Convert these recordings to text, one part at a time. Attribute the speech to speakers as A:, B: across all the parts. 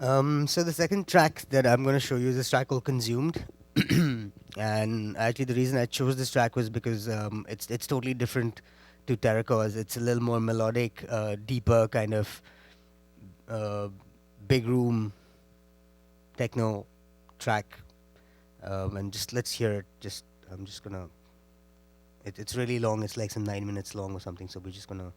A: So the second track that I'm going to show you is this track called Consumed. And actually, the reason I chose this track was because it's totally different to Terraco's. It's a little more melodic, deeper kind of uh, big room techno track. And just let's hear it. Just I'm just gonna. It's really long. It's like some 9 minutes long or something. So we're just gonna.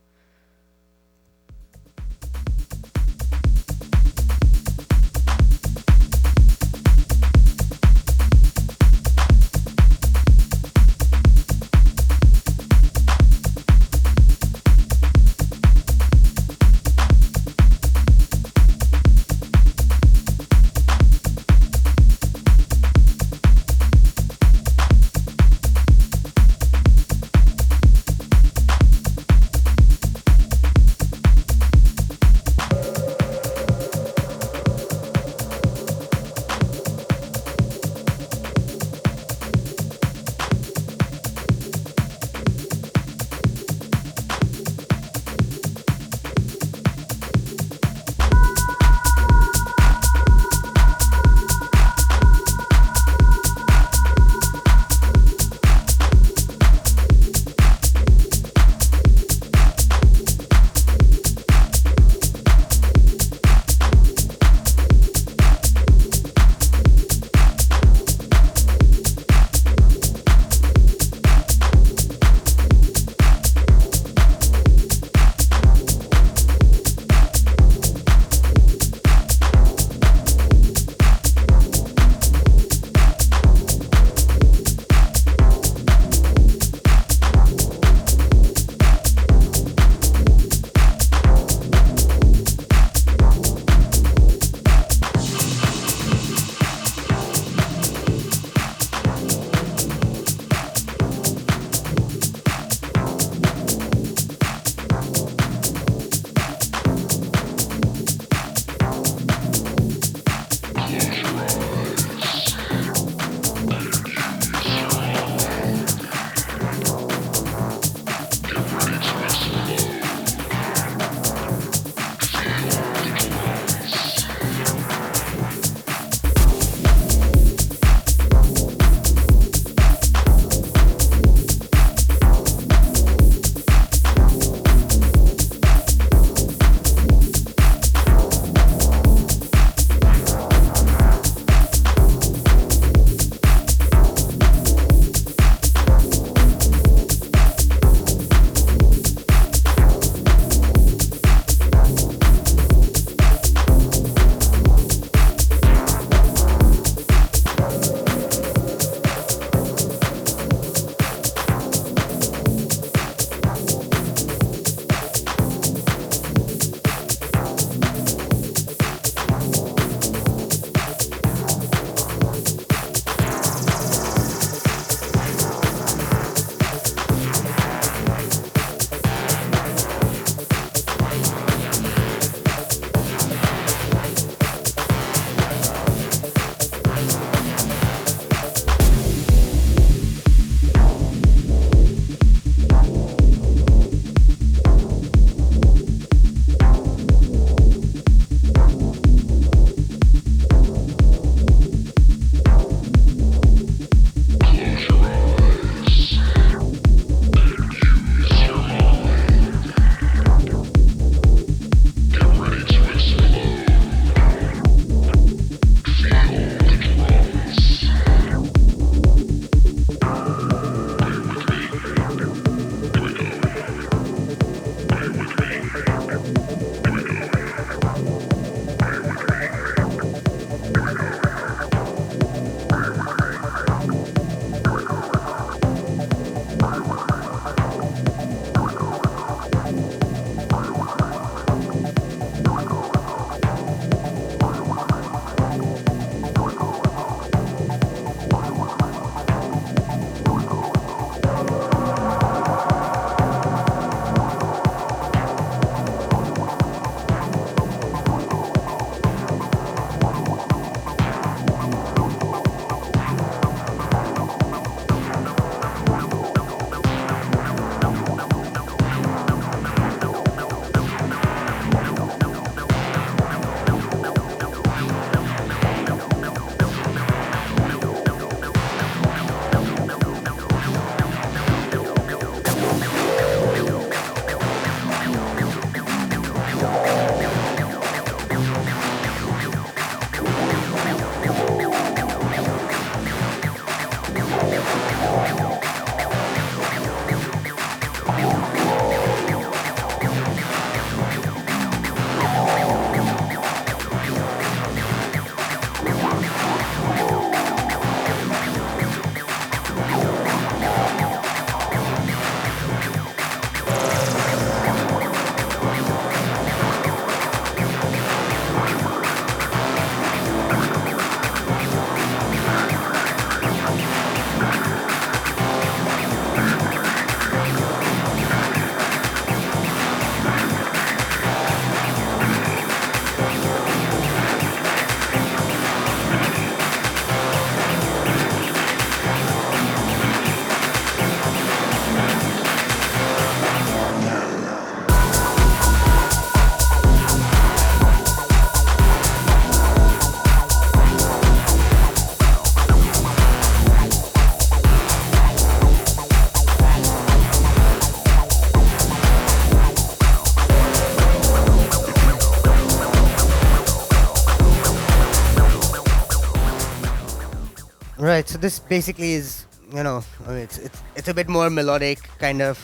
A: Right. So this basically is, I mean, it's a bit more melodic, kind of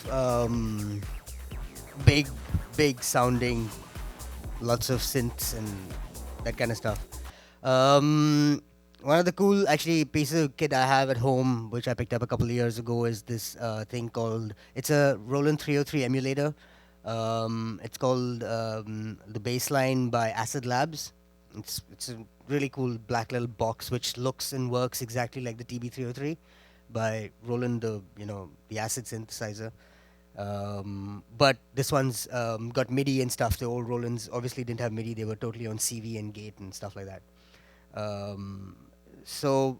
A: big, big sounding, lots of synths and that kind of stuff. One of the cool actually pieces of kit I have at home, which I picked up a couple of years ago, is this thing called, it's a Roland 303 emulator. It's called the Bassline by Acid Labs. It's a really cool black little box which looks and works exactly like the TB-303 by Roland, the acid synthesizer. But this one's got MIDI and stuff. The old Rolands obviously didn't have MIDI; they were totally on CV and gate and stuff like that. Um, so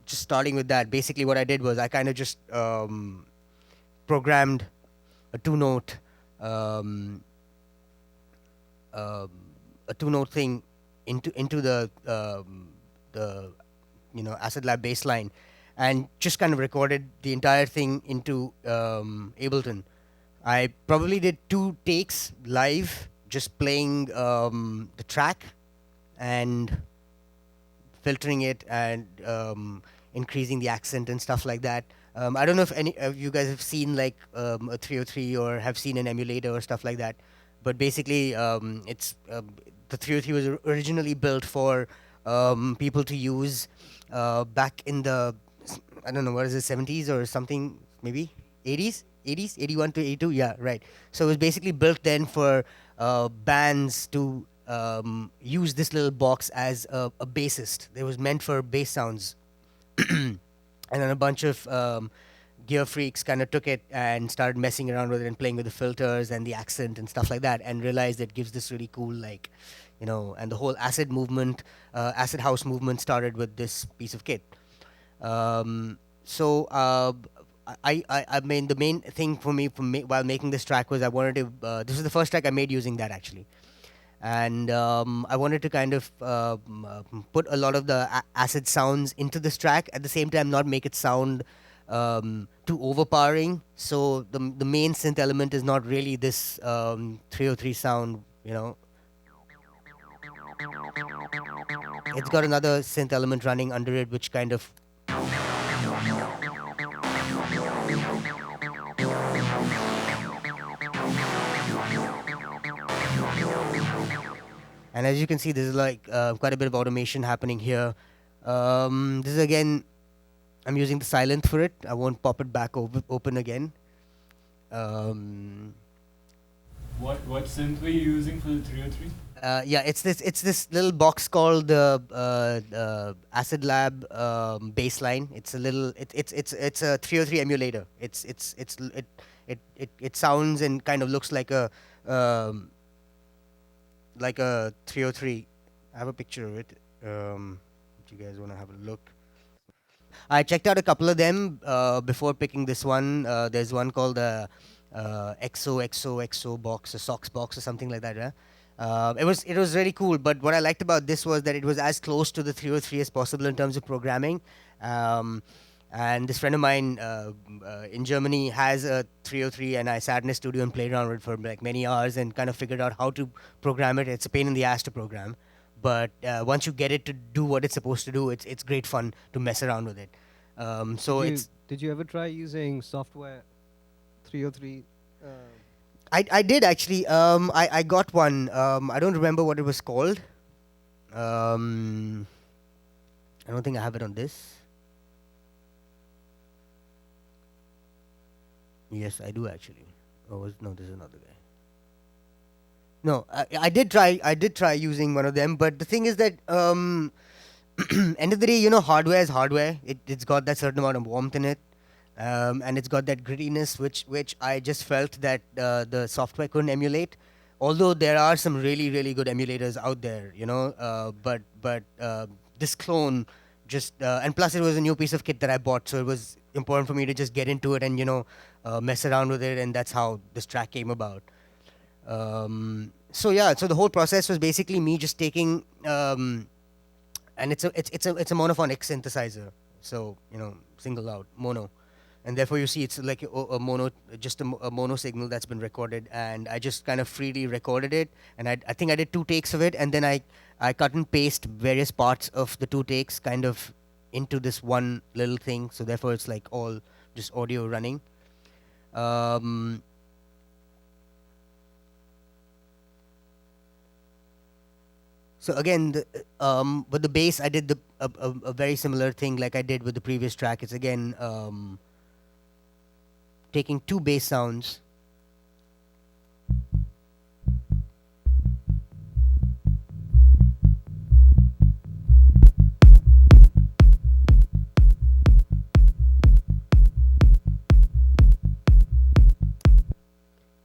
A: just starting with that, basically what I did was I kind of just programmed a two-note um, um a two-note thing into the Acidlab Bassline, and just kind of recorded the entire thing into Ableton. I probably did 2 takes live, just playing the track and filtering it and increasing the accent and stuff like that. I don't know if any of you guys have seen like a 303 or have seen an emulator or stuff like that, but basically it's the 303 was originally built for people to use back in the, I don't know, what is it, 70s or something, maybe 80s, 81 to 82, yeah, right. So it was basically built then for bands to use this little box as a bassist. It was meant for bass sounds. And then a bunch of gear freaks kind of took it and started messing around with it and playing with the filters and the accent and stuff like that, and realized it gives this really cool, like, and the whole acid movement, acid house movement started with this piece of kit. So I mean, the main thing for me, while making this track was I wanted to. This is the first track I made using that actually, and I wanted to kind of put a lot of the acid sounds into this track at the same time, not make it sound too overpowering. So the main synth element is not really this 303 sound. It's got another synth element running under it, which kind of and as you can see, there's like quite a bit of automation happening here. This is again, I'm using the silent for it. I won't pop it back open again.
B: What synth were you using for the 303?
A: Yeah, it's this little box called the Acidlab Bassline. It's a little it's a 303 emulator. It sounds and kind of looks like a 303. I have a picture of it. If you guys want to have a look. I checked out a couple of them before picking this one. There's one called the XO box, a socks box or something like that. It was really cool. But what I liked about this was that it was as close to the 303 as possible in terms of programming. And this friend of mine in Germany has a 303, and I sat in a studio and played around with it for like many hours and kind of figured out how to program it. It's a pain in the ass to program, but once you get it to do what it's supposed to do, it's great fun to mess around with it. So
C: Did you ever try using software 303?
A: I did actually. I got one. I don't remember what it was called. I don't think I have it on this. Yes, I do actually. No, this is another guy. No, I did try. I did try using one of them, but the thing is that end of the day, hardware is hardware. It's got that certain amount of warmth in it, and it's got that grittiness, which I just felt that the software couldn't emulate. Although there are some really really good emulators out there, but this clone just and plus it was a new piece of kit that I bought, so it was important for me to just get into it and mess around with it, and that's how this track came about. So yeah, so the whole process was basically me just taking and it's a monophonic synthesizer, so single out mono, and therefore you see it's like a mono, just a mono signal that's been recorded, and I just kind of freely recorded it, and I think I did 2 takes of it, and then I I cut and paste various parts of the 2 takes kind of into this one little thing. So therefore, it's like all just audio running. Um, so again, with the bass, I did a very similar thing like I did with the previous track. It's again taking 2 bass sounds.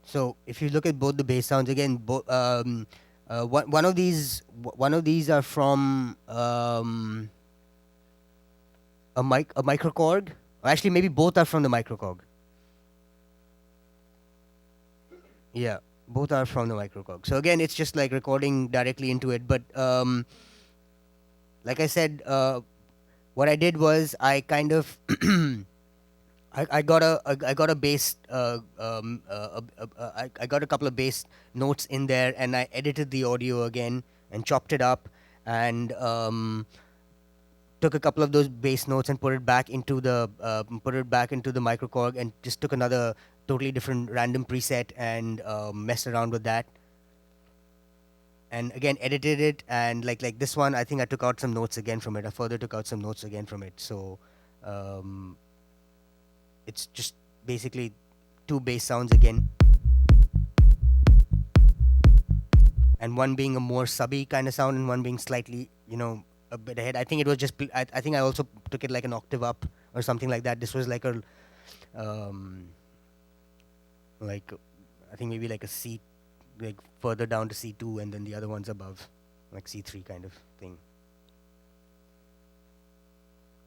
A: So if you look at both the bass sounds again, one of these are from a MicroKorg. Or actually, maybe both are from the MicroKorg. Yeah, both are from the MicroKorg. So again, it's just like recording directly into it. But like I said, what I did was I kind of I got a bass I got a couple of bass notes in there, and I edited the audio again and chopped it up, and took a couple of those bass notes and put it back into the MicroKorg, and just took another totally different random preset and messed around with that, and again edited it, and like this one, I think I took out some notes again from it. I further took out some notes again from it. So it's just basically 2 bass sounds again, and one being a more subby kind of sound, and one being slightly, a bit ahead. I think it was just. I think I also took it like an octave up or something like that. This was like a, like I think maybe like a C, like further down to C2, and then the other one's above, like C3 kind of thing.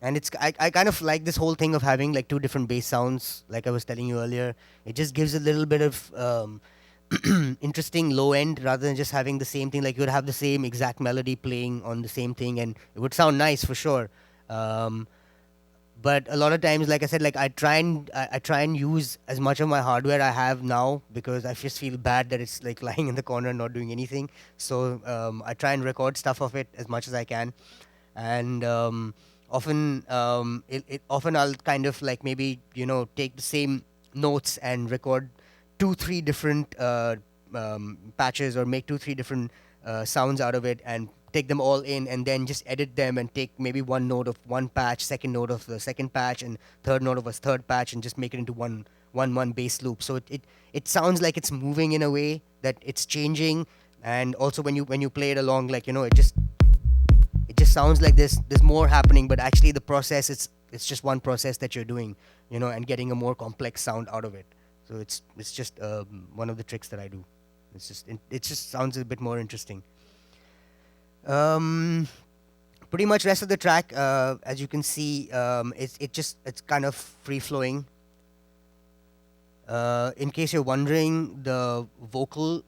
A: And I kind of like this whole thing of having like 2 different bass sounds, like I was telling you earlier. It just gives a little bit of interesting low end, rather than just having the same thing. Like you would have the same exact melody playing on the same thing, and it would sound nice for sure. But a lot of times, like I said, like I try and use as much of my hardware I have now, because I just feel bad that it's like lying in the corner and not doing anything. So I try and record stuff of it as much as I can, and often often I'll kind of like maybe take the same notes and record 2-3 different patches, or make 2-3 different sounds out of it, and take them all in, and then just edit them, and take maybe one note of one patch, second note of the second patch, and third note of a third patch, and just make it into one bass loop. So it sounds like it's moving in a way that it's changing, and also when you play it along, like it just sounds like there's more happening, but actually the process, it's just one process that you're doing, and getting a more complex sound out of it. So it's just one of the tricks that I do. It just sounds a bit more interesting. Um, Pretty much rest of the track, as you can see, it's kind of free flowing. In case you're wondering, the vocal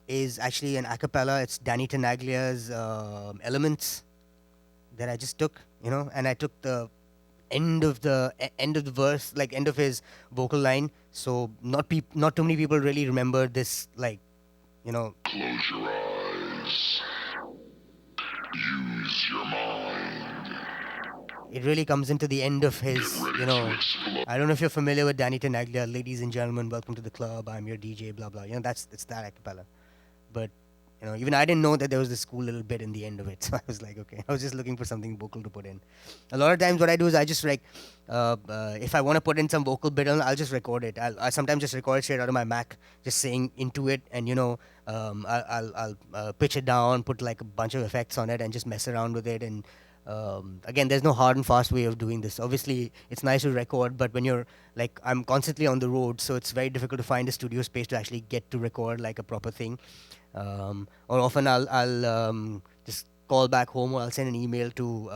A: is actually an a cappella. It's Danny Tenaglia's Elements that I just took, and I took the end of the verse, like end of his vocal line. So not too many people really remember this, like,
D: Close your eyes. Use your mind.
A: it really comes into the end of his,
D: Get ready to explode.
A: I don't know if you're familiar with Danny Tenaglia. Ladies and gentlemen, welcome to the club. I'm your DJ, blah blah. It's that a cappella. But even I didn't know that there was this cool little bit in the end of it. So I was like, okay, I was just looking for something vocal to put in. A lot of times, what I do is I just like, if I want to put in some vocal bit, I'll just record it. I sometimes just record it straight out of my Mac, just saying into it, and I'll pitch it down, put like a bunch of effects on it, and just mess around with it. And again, there's no hard and fast way of doing this. Obviously, it's nice to record, but when you're like, I'm constantly on the road, so it's very difficult to find a studio space to actually get to record like a proper thing. Or often I'll just call back home, or I'll send an email to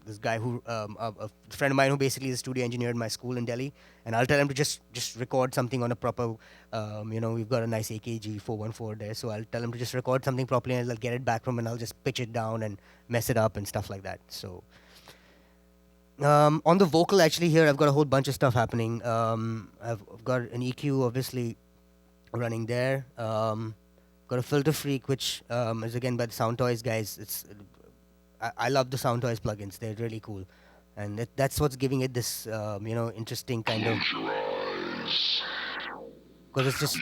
A: this guy who a friend of mine who basically is a studio engineer in my school in Delhi, and I'll tell him to just record something on a proper we've got a nice AKG 414 there, so I'll tell him to just record something properly, and I'll get it back from him, and I'll just pitch it down and mess it up and stuff like that. So on the vocal, actually, here I've got a whole bunch of stuff happening. I've got an EQ obviously running there. got a Filter Freak, which is again by the Sound Toys guys. I love the Sound Toys plugins. They're really cool, and that's what's giving it this interesting kind of,
D: Close your eyes.
A: because it's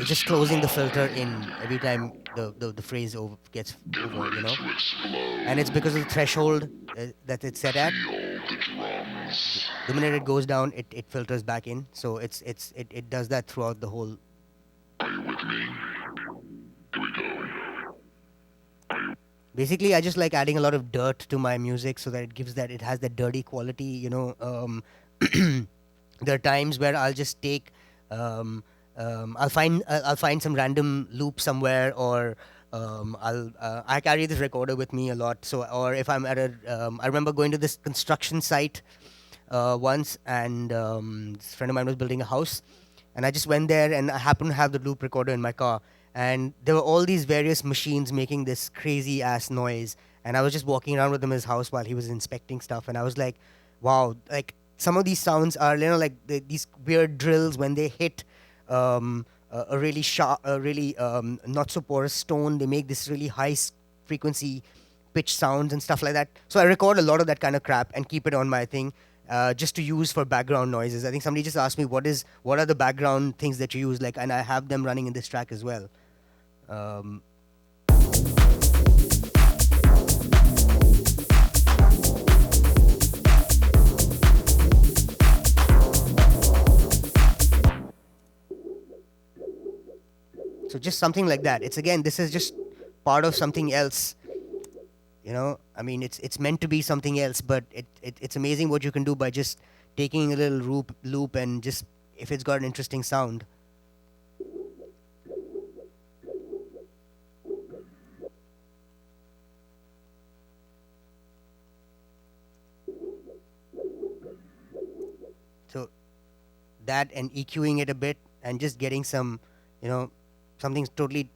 A: just closing the filter in every time the phrase gets
D: Get
A: over,
D: ready to explode.
A: and it's because of the threshold that it's set at.
D: Feel the drums.
A: The minute it goes down, it filters back in. So it does that throughout the whole.
D: Are you with me? Here we go.
A: Basically, I just like adding a lot of dirt to my music so that it has that dirty quality. There are times where I'll just take, I'll find some random loop somewhere, or I carry this recorder with me a lot. So, or if I'm at I remember going to this construction site once, and this friend of mine was building a house, and I just went there, and I happened to have the loop recorder in my car, and there were all these various machines making this crazy ass noise, and I was just walking around with him in his house while he was inspecting stuff, and I was like, wow, like some of these sounds are like these weird drills when they hit a really sharp, a really not so porous stone. They make this really high frequency pitch sounds and stuff like that. So I record a lot of that kind of crap and keep it on my thing. Just to use for background noises. I think somebody just asked me what are the background things that you use, like, and I have them running in this track as well. So just something like that. This is just part of something else. I mean, it's meant to be something else, but it's amazing what you can do by just taking a little loop and just, if it's got an interesting sound. So that, and EQing it a bit, and just getting some, something totally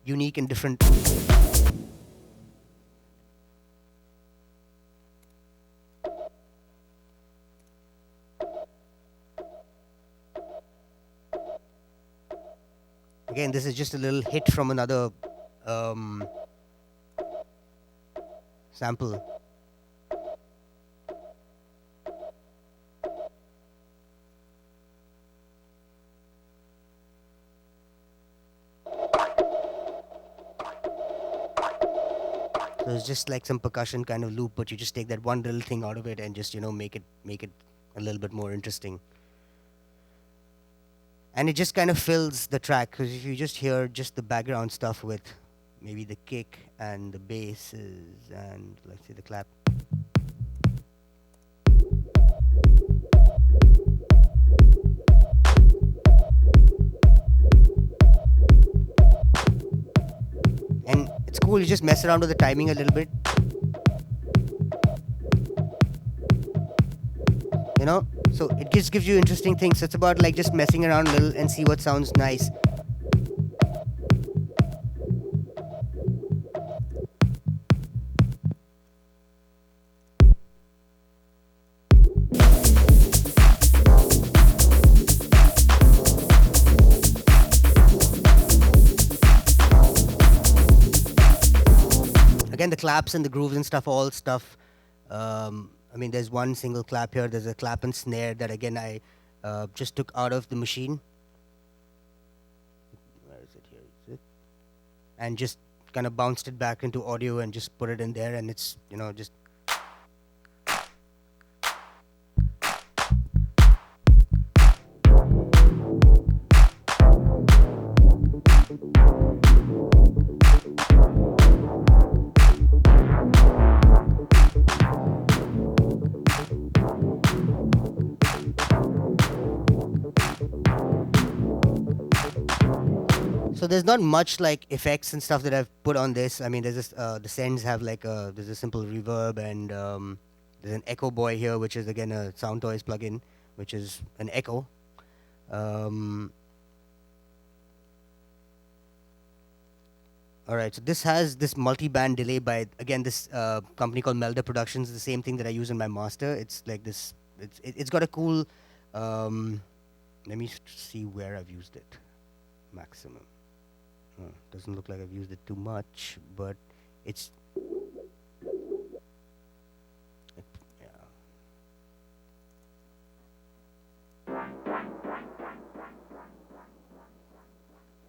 A: unique and different. Again, this is just a little hit from another sample. So it's just like some percussion kind of loop, but you just take that one little thing out of it and just make it a little bit more interesting. And it just kind of fills the track, because if you just hear just the background stuff with maybe the kick and the basses and, let's say, the clap. And it's cool, you just mess around with the timing a little bit. So it just gives you interesting things. It's about like just messing around a little and see what sounds nice. Again, the claps and the grooves and stuff, all stuff. I mean, there's one single clap here. There's a clap and snare that, again, I just took out of the machine. Where is it? Here is it. And just kind of bounced it back into audio and just put it in there, and it's, just... So there's not much like effects and stuff that I've put on this. I mean, there's this, the sends have like there's a simple reverb, and there's an echo boy here, which is again a Sound Toys plugin, which is an echo. All right, so this has this multi-band delay by, again, this company called Melodic Productions. The same thing that I use in my master. It's like this. It's got a cool. Let me see where I've used it. Maximum. Doesn't look like I've used it too much, but it's yeah.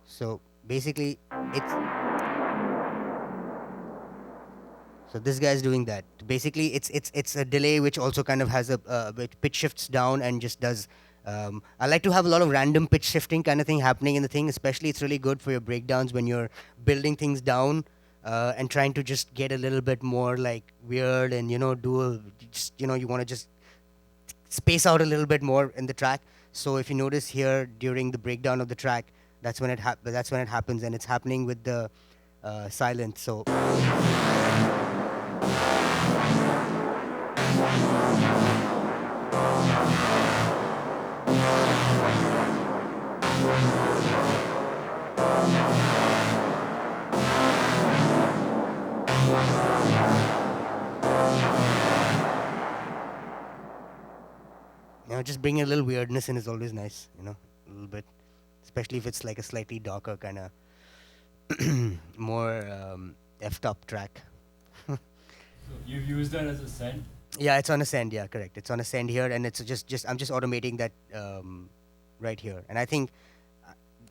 A: So basically, it's so this guy's doing that. Basically, it's a delay which also kind of has a which pitch shifts down and just does. I like to have a lot of random pitch shifting kind of thing happening in the thing. Especially, it's really good for your breakdowns when you're building things down and trying to just get a little bit more like weird and you want to just space out a little bit more in the track. So if you notice here during the breakdown of the track, that's when it happens, and it's happening with the silence. So just bringing a little weirdness in is always nice. A little bit, especially if it's like a slightly darker kind of more effed up track.
B: So you've used that as a send?
A: Yeah, it's on a send. Yeah, correct. It's on a send here, and it's just I'm just automating that right here. And I think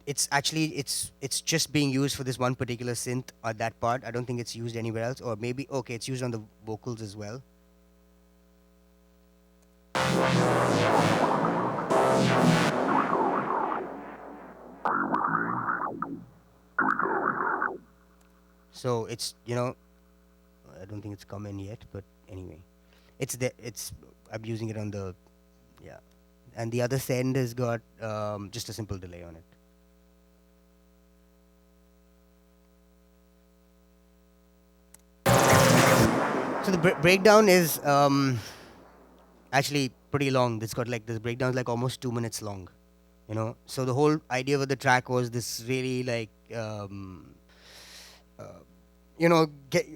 A: it's actually it's just being used for this one particular synth or that part. I don't think it's used anywhere else, or maybe okay, it's used on the vocals as well. So it's I don't think it's come in yet, but anyway, it's there. I'm using it on the and the other send has got just a simple delay on it. So the breakdown is actually pretty long. It's got like this breakdown is like almost 2 minutes long. So the whole idea of the track was this really like get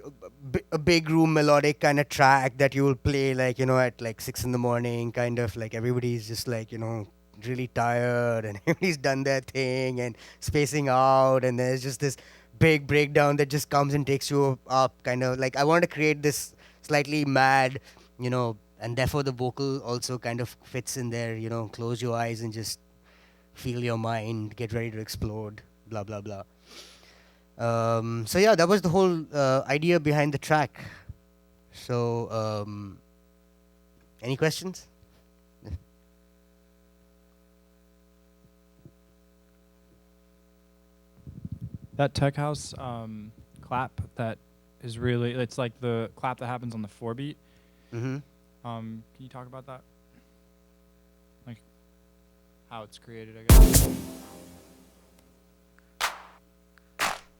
A: a big room melodic kind of track that you will play like at like 6 in the morning, kind of like everybody's just like really tired and everybody's done their thing and spacing out, and there's just this big breakdown that just comes and takes you up, kind of like I wanted to create this slightly mad, and therefore the vocal also kind of fits in there. Close your eyes and just feel your mind get ready to explode, blah blah blah. So yeah, that was the whole idea behind the track. So any questions?
E: That tech house clap that is really, it's like the clap that happens on the 4-beat.
A: Mm-hmm.
E: Can you talk about that? Like how it's created, I guess.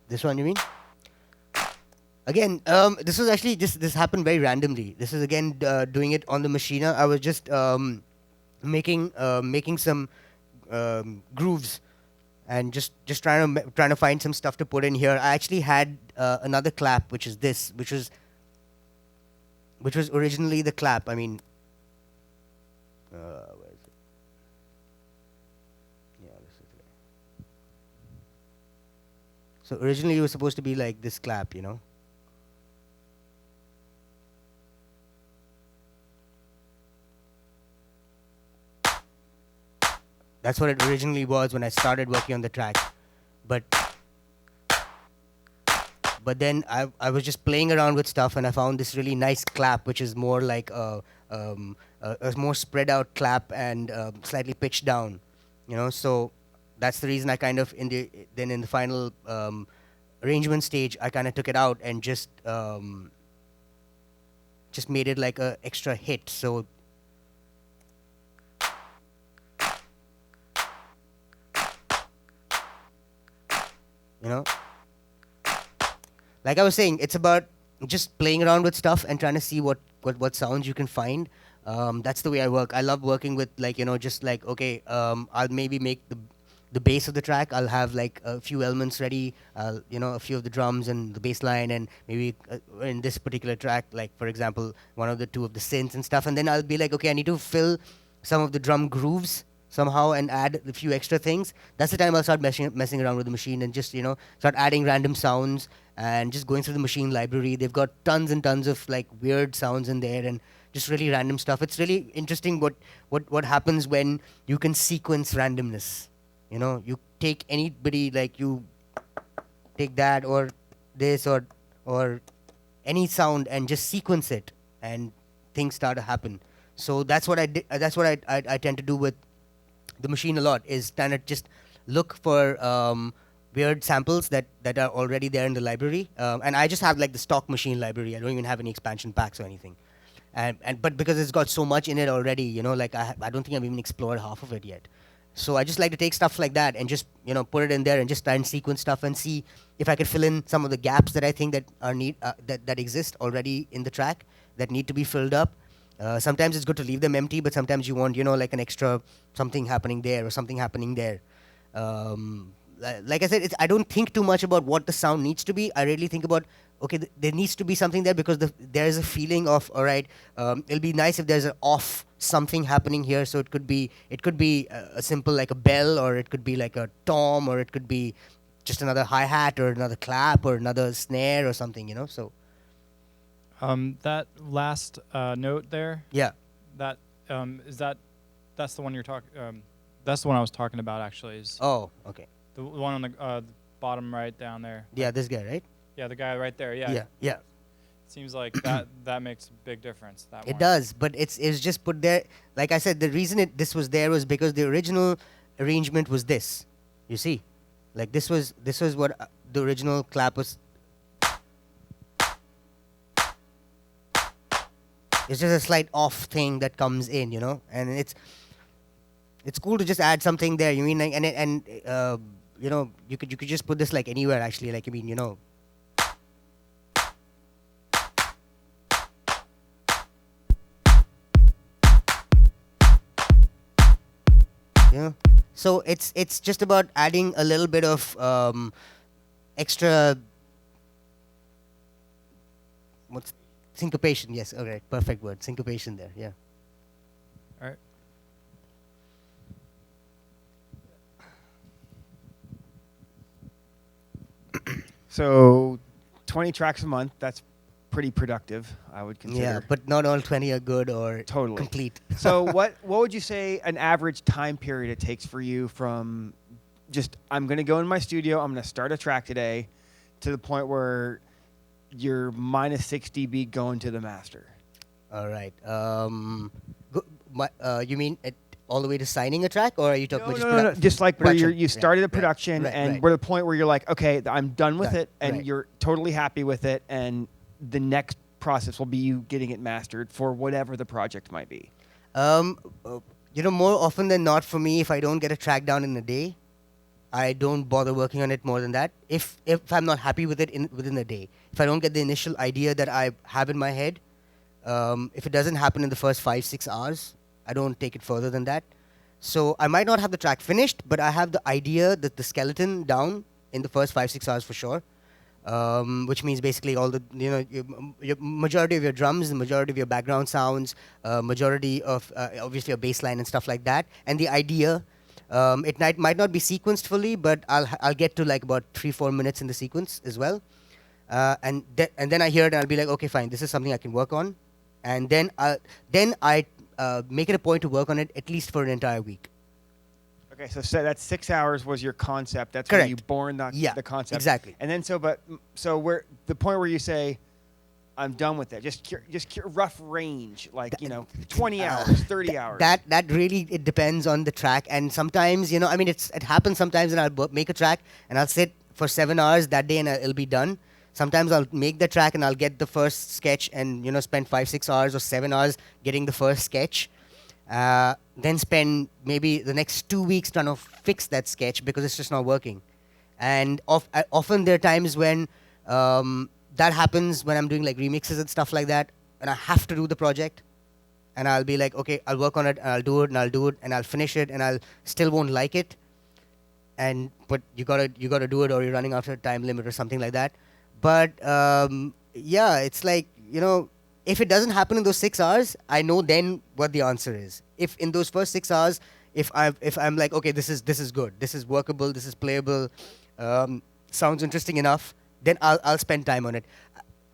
A: This one, you mean? Again, this was actually this happened very randomly. This is again doing it on the machina. I was just making some grooves and just trying to find some stuff to put in here. I actually had another clap, which is this, which was originally the clap. I mean, where is it? Yeah, this is it. So originally it was supposed to be like this clap, That's what it originally was when I started working on the track. But then I was just playing around with stuff, and I found this really nice clap, which is more like a more spread out clap and slightly pitched down, So that's the reason I kind of in the final arrangement stage I kind of took it out and just made it like a extra hit. So like I was saying, it's about just playing around with stuff and trying to see what sounds you can find. That's the way I work. I love working with just like, okay, I'll maybe make the base of the track. I'll have like a few elements ready, a few of the drums and the bass line, and maybe in this particular track, like for example, one of the two of the synths and stuff. And then I'll be like, okay, I need to fill some of the drum grooves, somehow and add a few extra things, that's the time I'll start messing around with the machine and just start adding random sounds and just going through the machine library. They've got tons and tons of like weird sounds in there and just really random stuff. It's really interesting what happens when you can sequence randomness. You take anybody, like you take that or this or any sound and just sequence it, and things start to happen. So that's what I did. That's what I tend to do with the machine a lot, is trying to just look for weird samples that are already there in the library. And I just have like the stock machine library. I don't even have any expansion packs or anything. But because it's got so much in it already, like I don't think I've even explored half of it yet. So I just like to take stuff like that and just put it in there and just try and sequence stuff and see if I could fill in some of the gaps that I think that are that exist already in the track that need to be filled up. Sometimes it's good to leave them empty, but sometimes you want like an extra something happening there or something happening there. Like I said, I don't think too much about what the sound needs to be. I really think about, okay, there needs to be something there because there is a feeling of, all right, it'll be nice if there's an off something happening here. So it could be a simple like a bell, or it could be like a tom, or it could be just another hi-hat or another clap or another snare or something, So
E: that last note there.
A: yeah,
E: That that's the one you're talking. That's the one I was talking about actually. Is
A: oh, okay,
E: the one on the bottom right down there.
A: yeah, this guy, right?
E: Yeah, the guy right there. Yeah.
A: Yeah.
E: Seems like that makes a big difference. That
A: It
E: one.
A: does, but it's just put there. Like I said, the reason this was there was because the original arrangement was this. You see, like this was what the original clap was. It's just a slight off thing that comes in, and it's cool to just add something there. You mean, like, you could just put this like anywhere actually. Like, So it's just about adding a little bit of extra. What's syncopation? Yes, okay, perfect word, syncopation there. Yeah.
E: All right.
F: So 20 tracks a month, that's pretty productive, I would consider.
A: Yeah, but not all 20 are good or
F: Totally.
A: complete.
F: So what would you say an average time period it takes for you from just, I'm going to go in my studio, I'm going to start a track today, to the point where you're minus 6 dB going to the master?
A: All right. You mean all the way to signing a track, or are you talking about
F: No. Just like where
A: production?
F: you started the production we're the point where you're like, okay, I'm done with it, and you're totally happy with it, and the next process will be you getting it mastered for whatever the project might be.
A: More often than not, for me, if I don't get a track down in a day, I don't bother working on it more than that. If I'm not happy with it within a day, if I don't get the initial idea that I have in my head, if it doesn't happen in the first 5-6 hours, I don't take it further than that. So I might not have the track finished, but I have the idea, that the skeleton down in the first 5-6 hours for sure. Which means basically all the your majority of your drums, the majority of your background sounds, majority of obviously your bass line and stuff like that, and the idea. It might not be sequenced fully, but I'll get to like about 3-4 minutes in the sequence as well, and then I hear it and I'll be like, okay, fine, this is something I can work on, and then I make it a point to work on it at least for an entire week.
F: Okay, so that's 6 hours was your concept. That's
A: Correct.
F: where you born the concept.
A: Exactly.
F: And then so where the point where you say, I'm done with it. Just rough range, like 20 hours, 30 hours.
A: That really, it depends on the track, and sometimes it happens sometimes, and I'll make a track and I'll sit for 7 hours that day and it'll be done. Sometimes I'll make the track and I'll get the first sketch and spend 5-6 hours or 7 hours getting the first sketch. Then spend maybe the next 2 weeks trying to fix that sketch because it's just not working. And often there are times when that happens when I'm doing like remixes and stuff like that, and I have to do the project, and I'll be like, okay, I'll work on it, and I'll do it, and I'll do it, and I'll finish it, and I'll still won't like it. But you gotta do it, or you're running out of time limit or something like that. But it's like if it doesn't happen in those 6 hours, I know then what the answer is. If in those first 6 hours, if I'm like, okay, this is good, this is workable, this is playable, sounds interesting enough, then I'll spend time on it.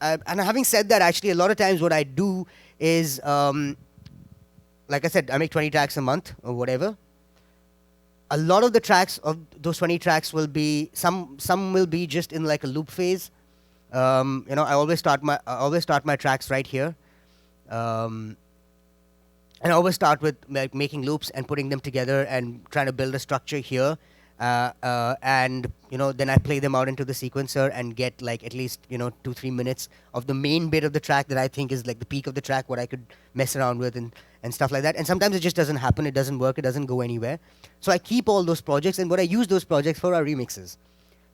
A: And having said that, actually, a lot of times what I do is, like I said, I make 20 tracks a month or whatever. A lot of the tracks of those 20 tracks will be some will be just in like a loop phase. I always start my tracks right here. And I always start with like making loops and putting them together and trying to build a structure here. And then I play them out into the sequencer and get like at least 2-3 minutes of the main bit of the track that I think is like the peak of the track, what I could mess around with and stuff like that. And sometimes it just doesn't happen, it doesn't work, it doesn't go anywhere. So I keep all those projects, and what I use those projects for are remixes.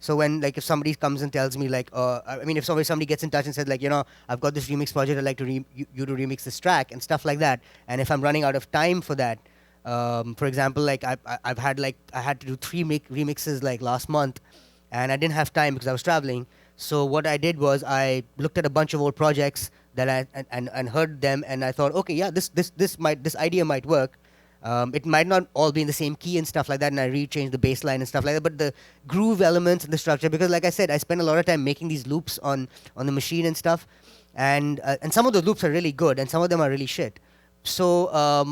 A: So when like if somebody comes and tells me like, if somebody gets in touch and says like, I've got this remix project, I'd like to you to remix this track and stuff like that. And if I'm running out of time for that, for example, like I had to do 3 remixes like last month, and I didn't have time because I was traveling. So what I did was I looked at a bunch of old projects that and heard them, and I thought, okay, yeah, this idea might work. It might not all be in the same key and stuff like that, and I rechanged the bass line and stuff like that, but the groove elements and the structure, because like I said, I spend a lot of time making these loops on the machine and stuff, and some of those loops are really good, and some of them are really shit. So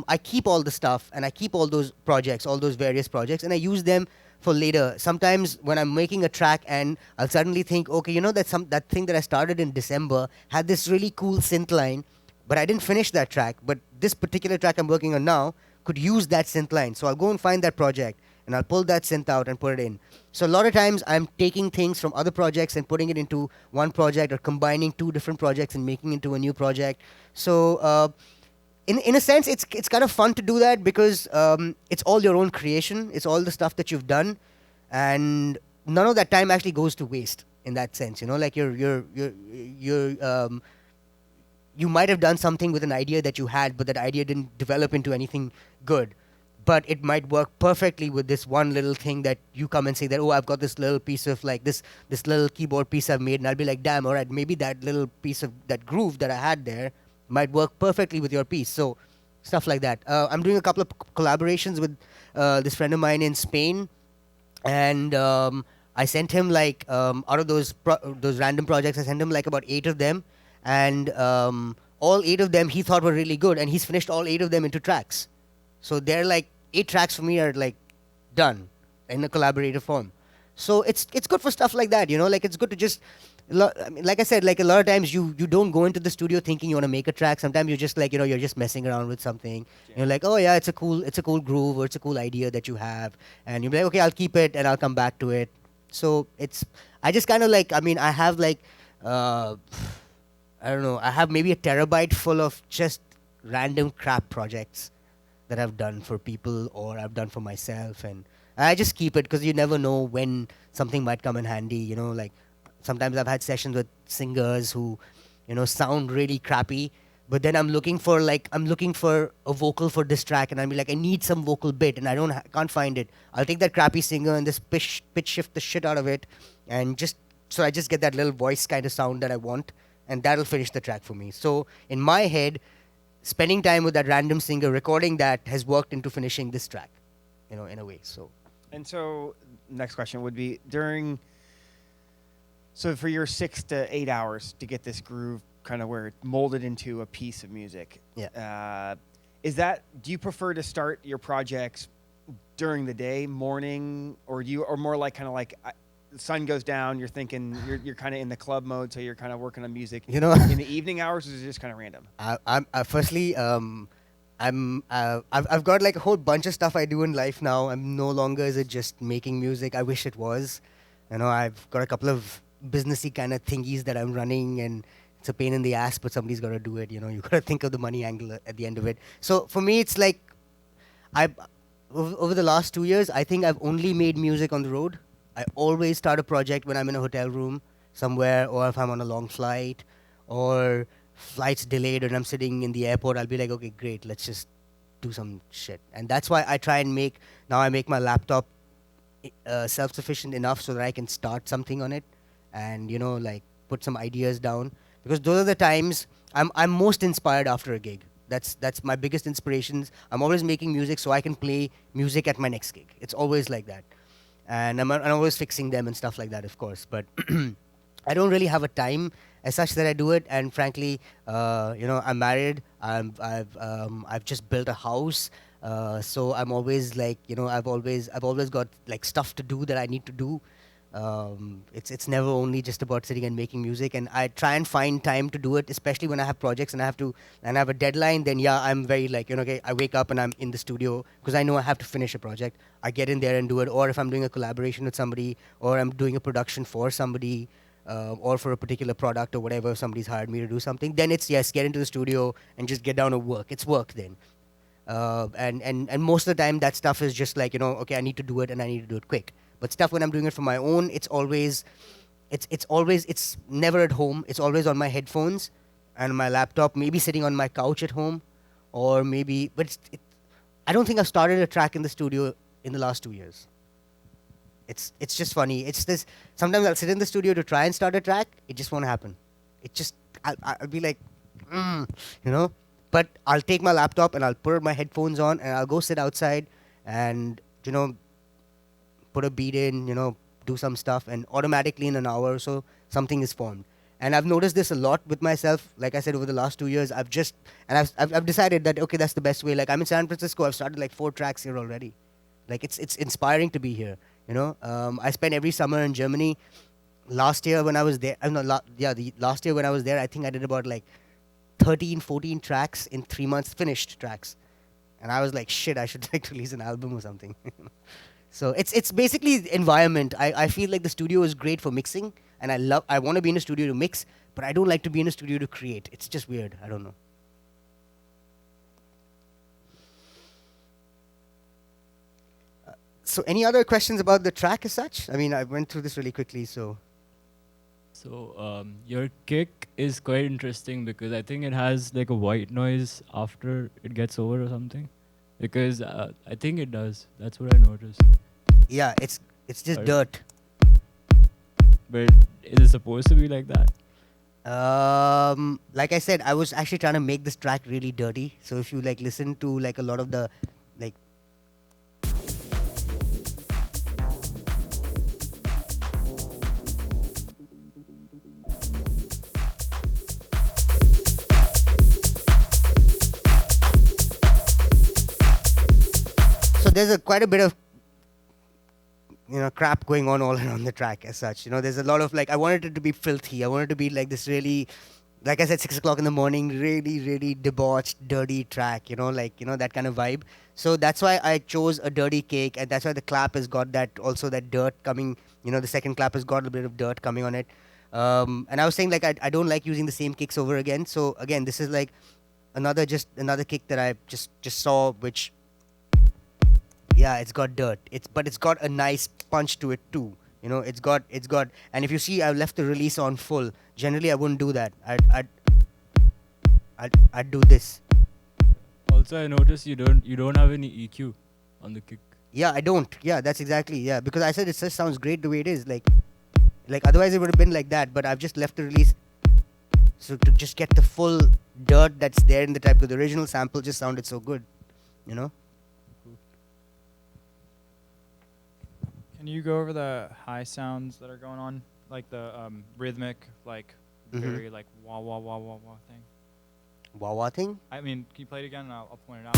A: I keep all the stuff, and I keep all those projects, all those various projects, and I use them for later. Sometimes when I'm making a track and I'll suddenly think, okay, that thing that I started in December had this really cool synth line, but I didn't finish that track, but this particular track I'm working on now could use that synth line. So I'll go and find that project, and I'll pull that synth out and put it in. So a lot of times I'm taking things from other projects and putting it into one project, or combining 2 different projects and making it into a new project. So in a sense, it's kind of fun to do that, because it's all your own creation. It's all the stuff that you've done, and none of that time actually goes to waste in that sense. Like you might have done something with an idea that you had, but that idea didn't develop into anything good. But it might work perfectly with this one little thing that you come and say that, oh, I've got this little piece of like this little keyboard piece I've made, and I'll be like, damn, all right, maybe that little piece of that groove that I had there might work perfectly with your piece. So stuff like that. I'm doing a couple of collaborations with this friend of mine in Spain, and I sent him like out of those random projects, I sent him like about 8 of them, and all 8 of them he thought were really good, and he's finished all 8 of them into tracks. So they're like 8 tracks for me are like done in a collaborative form. So it's good for stuff like that, like it's good to just, like I said, like a lot of times you don't go into the studio thinking you want to make a track. Sometimes you're just like, you're just messing around with something. Yeah. You're like, oh yeah, it's a cool groove, or it's a cool idea that you have, and you're like, okay, I'll keep it and I'll come back to it. So I just kind of like, I have like, I don't know, I have maybe a terabyte full of just random crap projects that I've done for people or I've done for myself, and I just keep it because you never know when something might come in handy. Like sometimes I've had sessions with singers who, sound really crappy, but then I'm looking for a vocal for this track, and I'll be like, I need some vocal bit, and I can't find it. I'll take that crappy singer and just pitch shift the shit out of it, and so I just get that little voice kind of sound that I want, and that'll finish the track for me. So in my head, spending time with that random singer, recording that, has worked into finishing this track, in a way. So.
F: And so next question would be so for your 6 to 8 hours to get this groove kind of where it molded into a piece of music.
A: Yeah.
F: Do you prefer to start your projects during the day, morning, or more like kind of like the sun goes down, you're thinking you're kind of in the club mode, so you're kind of working on music in the evening hours, or is it just kind of random?
A: I've got like a whole bunch of stuff I do in life now. I'm no longer is it just making music. I wish it was. I've got a couple of businessy kind of thingies that I'm running, and it's a pain in the ass, but somebody's got to do it. You got to think of the money angle at the end of it. So for me, it's like over the last 2 years, I think I've only made music on the road. I always start a project when I'm in a hotel room somewhere, or if I'm on a long flight, or flight's delayed and I'm sitting in the airport. I'll be like, okay, great, let's just do some shit. And that's why I try and make my laptop self-sufficient enough so that I can start something on it, and like put some ideas down, because those are the times I'm most inspired after a gig. That's my biggest inspirations. I'm always making music so I can play music at my next gig. It's always like that, and I'm always fixing them and stuff like that, of course. But I don't really have a time as such that I do it. And frankly, I'm married. I've just built a house. So I'm always like, I've always got like stuff to do that I need to do. It's never only just about sitting and making music, and I try and find time to do it, especially when I have projects and I have a deadline. Then yeah, I'm very like, okay, I wake up and I'm in the studio because I know I have to finish a project. I get in there and do it. Or if I'm doing a collaboration with somebody, or I'm doing a production for somebody, or for a particular product or whatever, if somebody's hired me to do something, then it's yes, get into the studio and just get down to work. It's work then. And most of the time that stuff is just like, okay, I need to do it and I need to do it quick. But stuff when I'm doing it for my own, it's never at home. It's always on my headphones and my laptop, maybe sitting on my couch at home, or maybe, but I don't think I've started a track in the studio in the last 2 years. It's just funny. It's this, sometimes I'll sit in the studio to try and start a track. It just won't happen. I'll be like, but I'll take my laptop and I'll put my headphones on and I'll go sit outside and, put a beat in, do some stuff, and automatically in an hour or so, something is formed. And I've noticed this a lot with myself. Like I said, over the last 2 years, I've decided that, okay, that's the best way. Like I'm in San Francisco, I've started like 4 tracks here already. Like it's inspiring to be here. I spent every summer in Germany. Last year when I was there, last year when I was there, I think I did about like 13, 14 tracks in 3 months, finished tracks. And I was like, shit, I should like release an album or something. So it's basically the environment. I feel like the studio is great for mixing, and I want to be in a studio to mix, but I don't like to be in a studio to create. It's just weird. I don't know. So any other questions about the track as such? I mean, I went through this really quickly, so.
B: So your kick is quite interesting because I think it has like a white noise after it gets over or something. Because I think it does. That's what I noticed.
A: Yeah, it's just
B: Sorry?
A: dirt.
B: But is it supposed to be like that?
A: Like I said, I was actually trying to make this track really dirty. So if you like listen to like a lot of the like. So there's quite a bit of crap going on all around the track as such. There's a lot of like, I wanted it to be filthy. I wanted it to be like this really, like I said, 6 o'clock in the morning, really, really debauched, dirty track, that kind of vibe. So that's why I chose a dirty cake, and that's why the clap has got also that dirt coming, the second clap has got a bit of dirt coming on it. And I was saying like, I don't like using the same kicks over again. So again, this is like another kick that I just saw, which, yeah, it's got dirt. But it's got a nice punch to it too. It's got, and if you see, I left the release on full. Generally, I wouldn't do that. I'd do this.
B: Also, I noticed you don't have any EQ on the kick.
A: Yeah, I don't. Yeah, that's exactly. Yeah, because I said it just sounds great the way it is. Like otherwise it would have been like that. But I've just left the release so to just get the full dirt that's there in the type. Because the original sample just sounded so good.
E: Can you go over the high sounds that are going on, like the rhythmic, like very like wah wah wah wah wah thing?
A: Wah wah thing?
E: I mean, can you play it again and I'll point it out?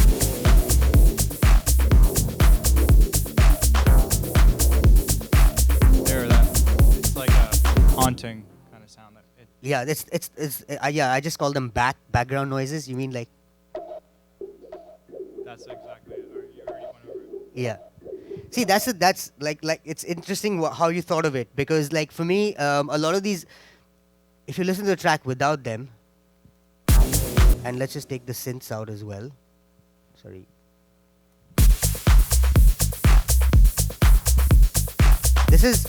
E: There, that. It's like a haunting kind of sound.
A: Yeah, I just call them background noises. You mean like?
E: That's exactly it. Or you already went over it.
A: Yeah. See, that's like it's interesting how you thought of it, because like for me, a lot of these, if you listen to the track without them, and let's just take the synths out as well. Sorry. This is,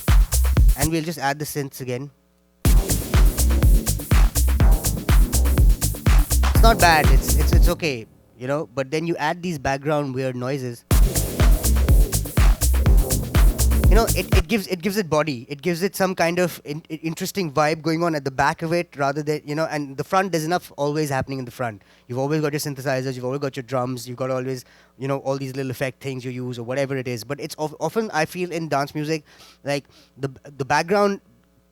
A: and we'll just add the synths again. It's not bad. It's okay, But then you add these background weird noises. it gives it body. It gives it some kind of interesting vibe going on at the back of it, rather than and the front. There's enough always happening in the front. You've always got your synthesizers, you've always got your drums, you've got always all these little effect things you use or whatever it is. But it's often, I feel, in dance music, like the background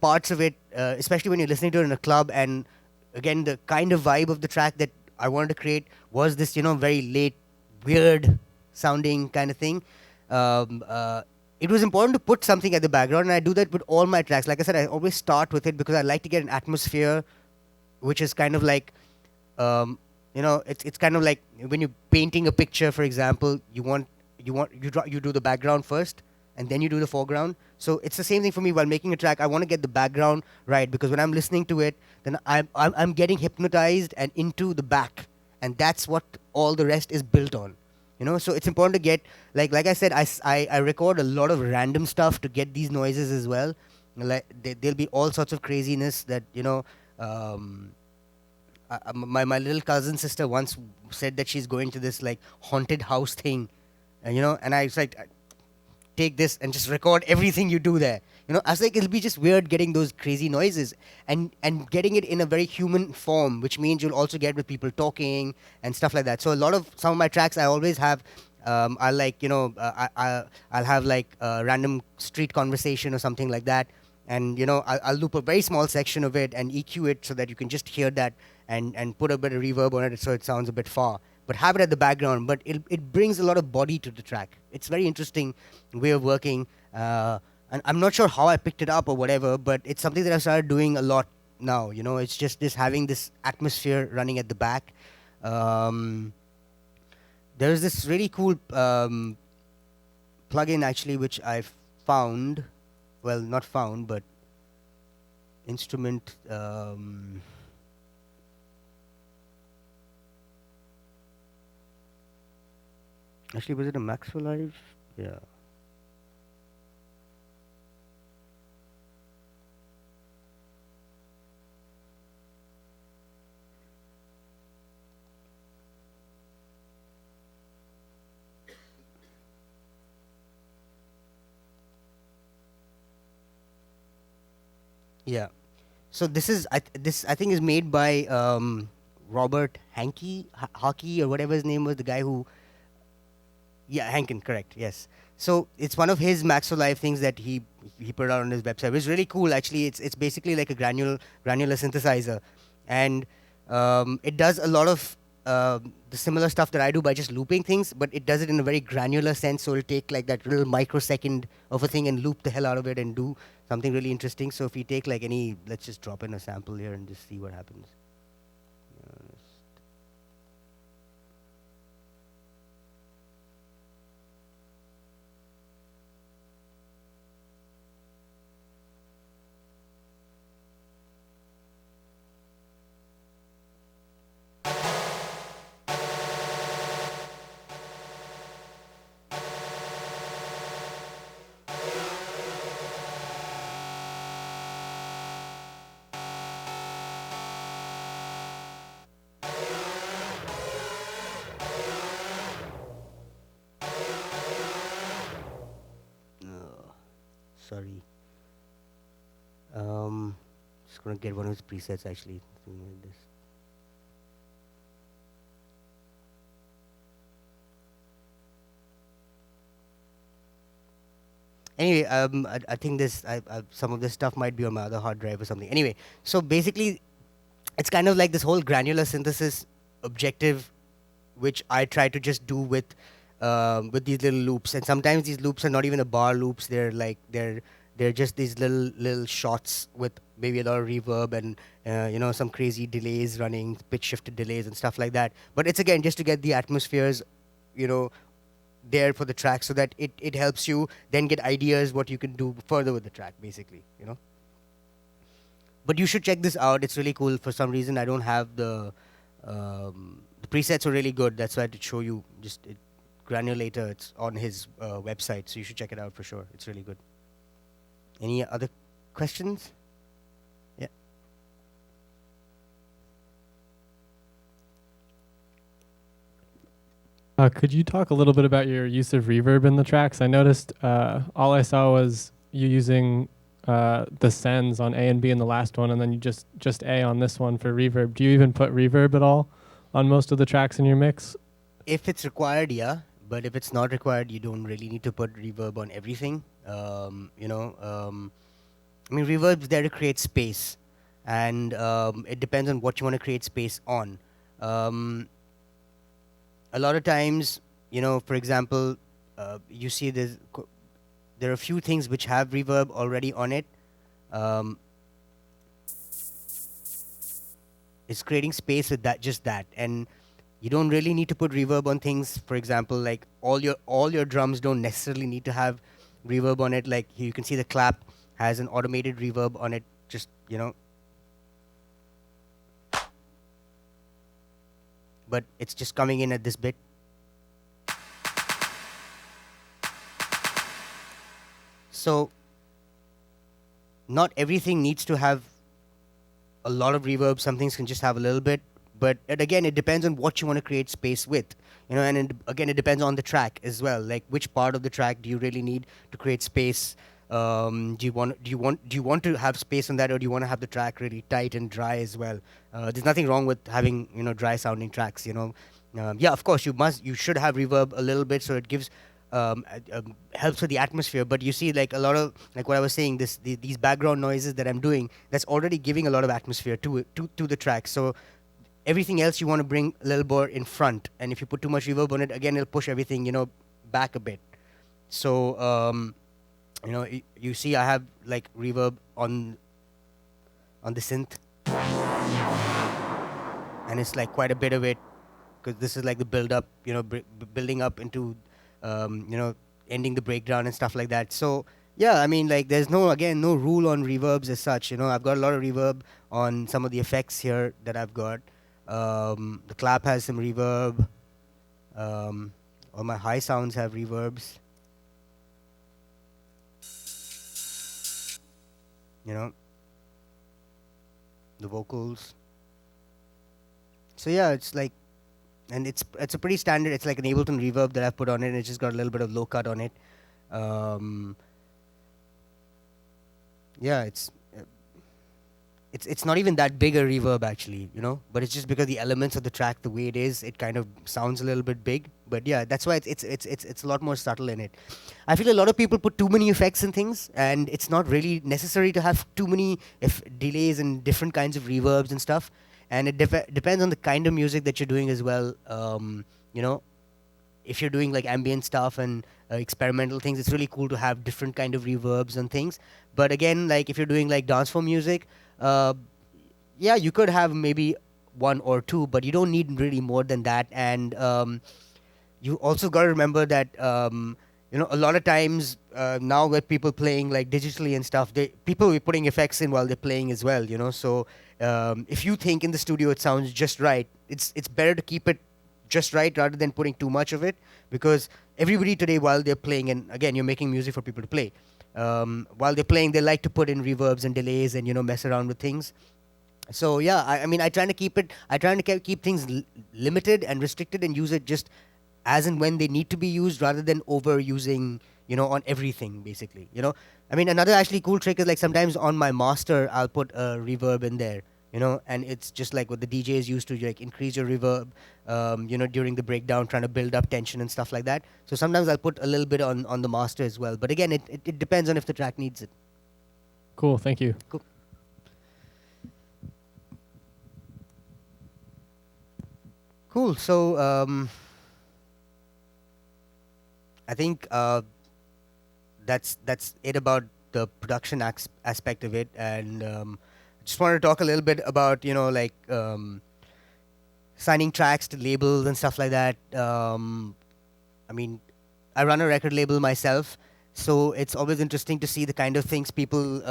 A: parts of it, especially when you're listening to it in a club, and again the kind of vibe of the track that I wanted to create was this very late, weird sounding kind of thing. It was important to put something at the background, and I do that with all my tracks. Like I said, I always start with it because I like to get an atmosphere, which is kind of like, it's kind of like when you're painting a picture, for example. You do the background first, and then you do the foreground. So it's the same thing for me while making a track. I want to get the background right, because when I'm listening to it, then I'm getting hypnotized and into the back, and that's what all the rest is built on. So it's important to get, like I said, I record a lot of random stuff to get these noises as well. Like there'll be all sorts of craziness that my little cousin sister once said that she's going to this like haunted house thing, and I was like, take this and just record everything you do there. I was like, it'll be just weird getting those crazy noises and getting it in a very human form, which means you'll also get with people talking and stuff like that. So some of my tracks, I always have, I'll like, I'll have like a random street conversation or something like that. And, I'll loop a very small section of it and EQ it so that you can just hear that and put a bit of reverb on it so it sounds a bit far. But have it at the background, but it brings a lot of body to the track. It's very interesting way of working, and I'm not sure how I picked it up or whatever, but it's something that I've started doing a lot now. It's just this having this atmosphere running at the back. There's this really cool plugin actually, which I found, well, not found, but instrument. Actually, was it a Maxwell Live? Yeah. Yeah. So this I think is made by Robert Hockey or whatever his name was, the guy who. Yeah, Hankin, correct. Yes. So it's one of his Maxwell Live things that he put out on his website. It was really cool. Actually, it's basically like a granular synthesizer, and it does a lot of the similar stuff that I do by just looping things, but it does it in a very granular sense. So it'll take like that little microsecond of a thing and loop the hell out of it and do something really interesting. So if you take like let's just drop in a sample here and just see what happens. Sorry. Just gonna get one of his presets actually. Something like this. Anyway, I think some of this stuff might be on my other hard drive or something. Anyway, so basically, it's kind of like this whole granular synthesis objective, which I try to just do with these little loops. And sometimes these loops are not even a bar loops. They're just these little shots with maybe a lot of reverb and some crazy delays running, pitch shifted delays and stuff like that. But it's again just to get the atmospheres, there for the track, so that it helps you then get ideas what you can do further with the track, basically. But you should check this out. It's really cool. For some reason, I don't have the presets are really good. That's why I did show you Granulator. It's on his website, so you should check it out for sure. It's really good. Any other questions? Yeah.
G: Could you talk a little bit about your use of reverb in the tracks? I noticed all I saw was you using the sends on A and B in the last one, and then you just A on this one for reverb. Do you even put reverb at all on most of the tracks in your mix?
A: If it's required, yeah. But if it's not required, you don't really need to put reverb on everything. I mean, reverb's there to create space, and it depends on what you want to create space on. Um, a lot of times, for example, you see there are a few things which have reverb already on it. Um, it's creating space with just that, and you don't really need to put reverb on things. For example, like all your drums don't necessarily need to have reverb on it. Like you can see the clap has an automated reverb on it. Just but it's just coming in at this bit. So not everything needs to have a lot of reverb. Some things can just have a little bit. But again, it depends on what you want to create space with, and again, it depends on the track as well. Like which part of the track do you really need to create space? Do you want to have space on that, or do you want to have the track really tight and dry as well? There's nothing wrong with having dry sounding tracks. Yeah, of course you should have reverb a little bit so it gives helps with the atmosphere. But you see, like a lot of like what I was saying, these background noises that I'm doing, that's already giving a lot of atmosphere to the track. So everything else you want to bring a little more in front, and if you put too much reverb on it, again it'll push everything back a bit. So you see I have like reverb on the synth, and it's like quite a bit of it, because this is like the build up, building up into ending the breakdown and stuff like that. So yeah, I mean, like there's no rule on reverbs as such. I've got a lot of reverb on some of the effects here that I've got. The clap has some reverb. All my high sounds have reverbs. The vocals. So yeah, it's like, and it's a pretty standard. It's like an Ableton reverb that I've put on it, and it's just got a little bit of low cut on it. Yeah, it's not even that big a reverb actually, but it's just because the elements of the track, the way it is, it kind of sounds a little bit big. But yeah, that's why it's a lot more subtle in it. I feel a lot of people put too many effects and things, and it's not really necessary to have too many delays and different kinds of reverbs and stuff. And it depends on the kind of music that you're doing as well. If you're doing like ambient stuff and experimental things, it's really cool to have different kind of reverbs and things. But again, like if you're doing like dancefloor music, yeah, you could have maybe one or two, but you don't need really more than that. And you also got to remember that a lot of times now with people playing like digitally and stuff, people are putting effects in while they're playing as well. So if you think in the studio it sounds just right, it's better to keep it just right rather than putting too much of it, because everybody today, while they're playing, and again, you're making music for people to play, while they're playing, they like to put in reverbs and delays and mess around with things. So yeah, I mean, I try to keep things limited and restricted, and use it just as and when they need to be used, rather than overusing on everything basically. I mean, another actually cool trick is like sometimes on my master I'll put a reverb in there, and it's just like what the DJs used to, like increase your reverb during the breakdown, trying to build up tension and stuff like that. So sometimes I'll put a little bit on the master as well, but again, it depends on if the track needs it.
G: Cool, thank you.
A: Cool. Cool. So I think that's it about the production aspect of it, and just wanted to talk a little bit about like signing tracks to labels and stuff like that. I mean, I run a record label myself, so it's always interesting to see the kind of things people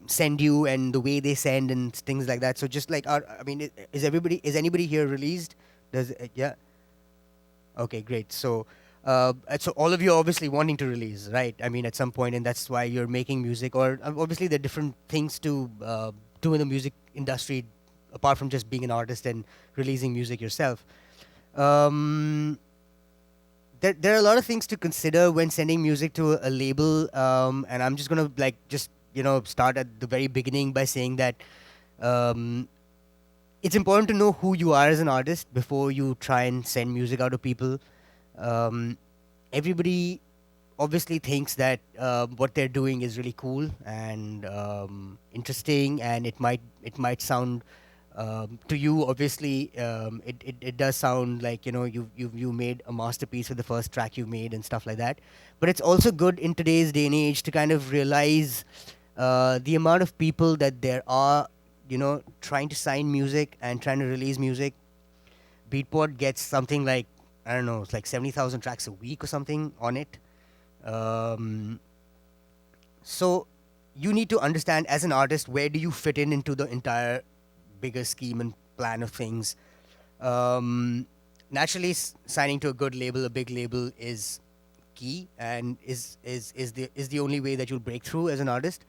A: send you, and the way they send and things like that. So just like I mean, is anybody here released? Yeah. Okay, great. So all of you are obviously wanting to release, right? I mean, at some point, and that's why you're making music. Or obviously, there are different things to do in the music industry, apart from just being an artist and releasing music yourself. Um, there are a lot of things to consider when sending music to a label, and I'm just gonna start at the very beginning by saying that um, it's important to know who you are as an artist before you try and send music out to people. Everybody obviously thinks that what they're doing is really cool and interesting, and it might sound to you. Obviously, it does sound like you made a masterpiece with the first track you made and stuff like that. But it's also good in today's day and age to kind of realize the amount of people that there are, trying to sign music and trying to release music. Beatport gets something like, I don't know, it's like 70,000 tracks a week or something on it. Um, so you need to understand as an artist, where do you fit in into the entire bigger scheme and plan of things. Naturally, signing to a good label, a big label, is key and is the only way that you'll break through as an artist.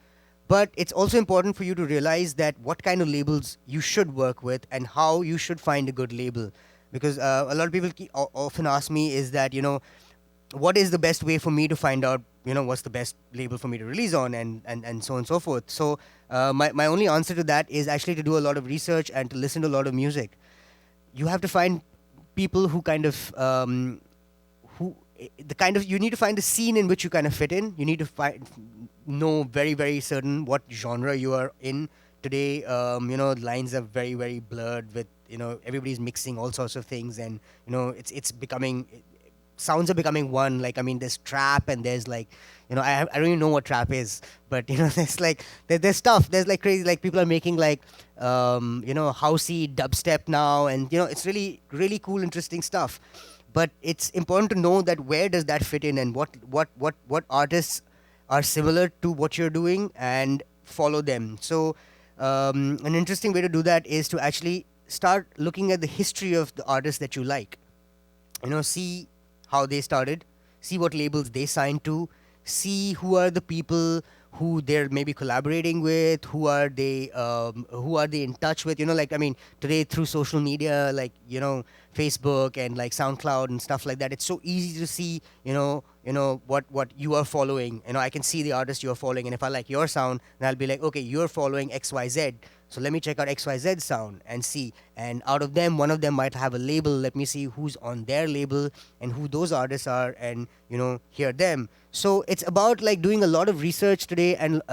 A: But it's also important for you to realize that what kind of labels you should work with and how you should find a good label. Because a lot of people often ask me is that, what is the best way for me to find out, what's the best label for me to release on, and so on and so forth. So my only answer to that is actually to do a lot of research and to listen to a lot of music. You have to find people who kind of you need to find the scene in which you kind of fit in. You need to know very, very certain what genre you are in today. Lines are very, very blurred with, everybody's mixing all sorts of things, and it's becoming, sounds are becoming one. Like, I mean, there's trap and there's like, I don't even know what trap is, but there's like there's stuff. There's like crazy, like people are making like housey dubstep now, and it's really, really cool, interesting stuff. But it's important to know that where does that fit in, and what artists are similar to what you're doing, and follow them. So an interesting way to do that is to actually start looking at the history of the artists that you like. See how they started, see what labels they signed to, see who are the people who they're maybe collaborating with, who are they in touch with. Like, I mean, today through social media, like, Facebook and like SoundCloud and stuff like that, it's so easy to see, what you are following. I can see the artist you are following, and if I like your sound, then I'll be like, okay, you're following XYZ, so let me check out XYZ sound and see. And out of them, one of them might have a label. Let me see who's on their label and who those artists are, and hear them. So it's about like doing a lot of research today, and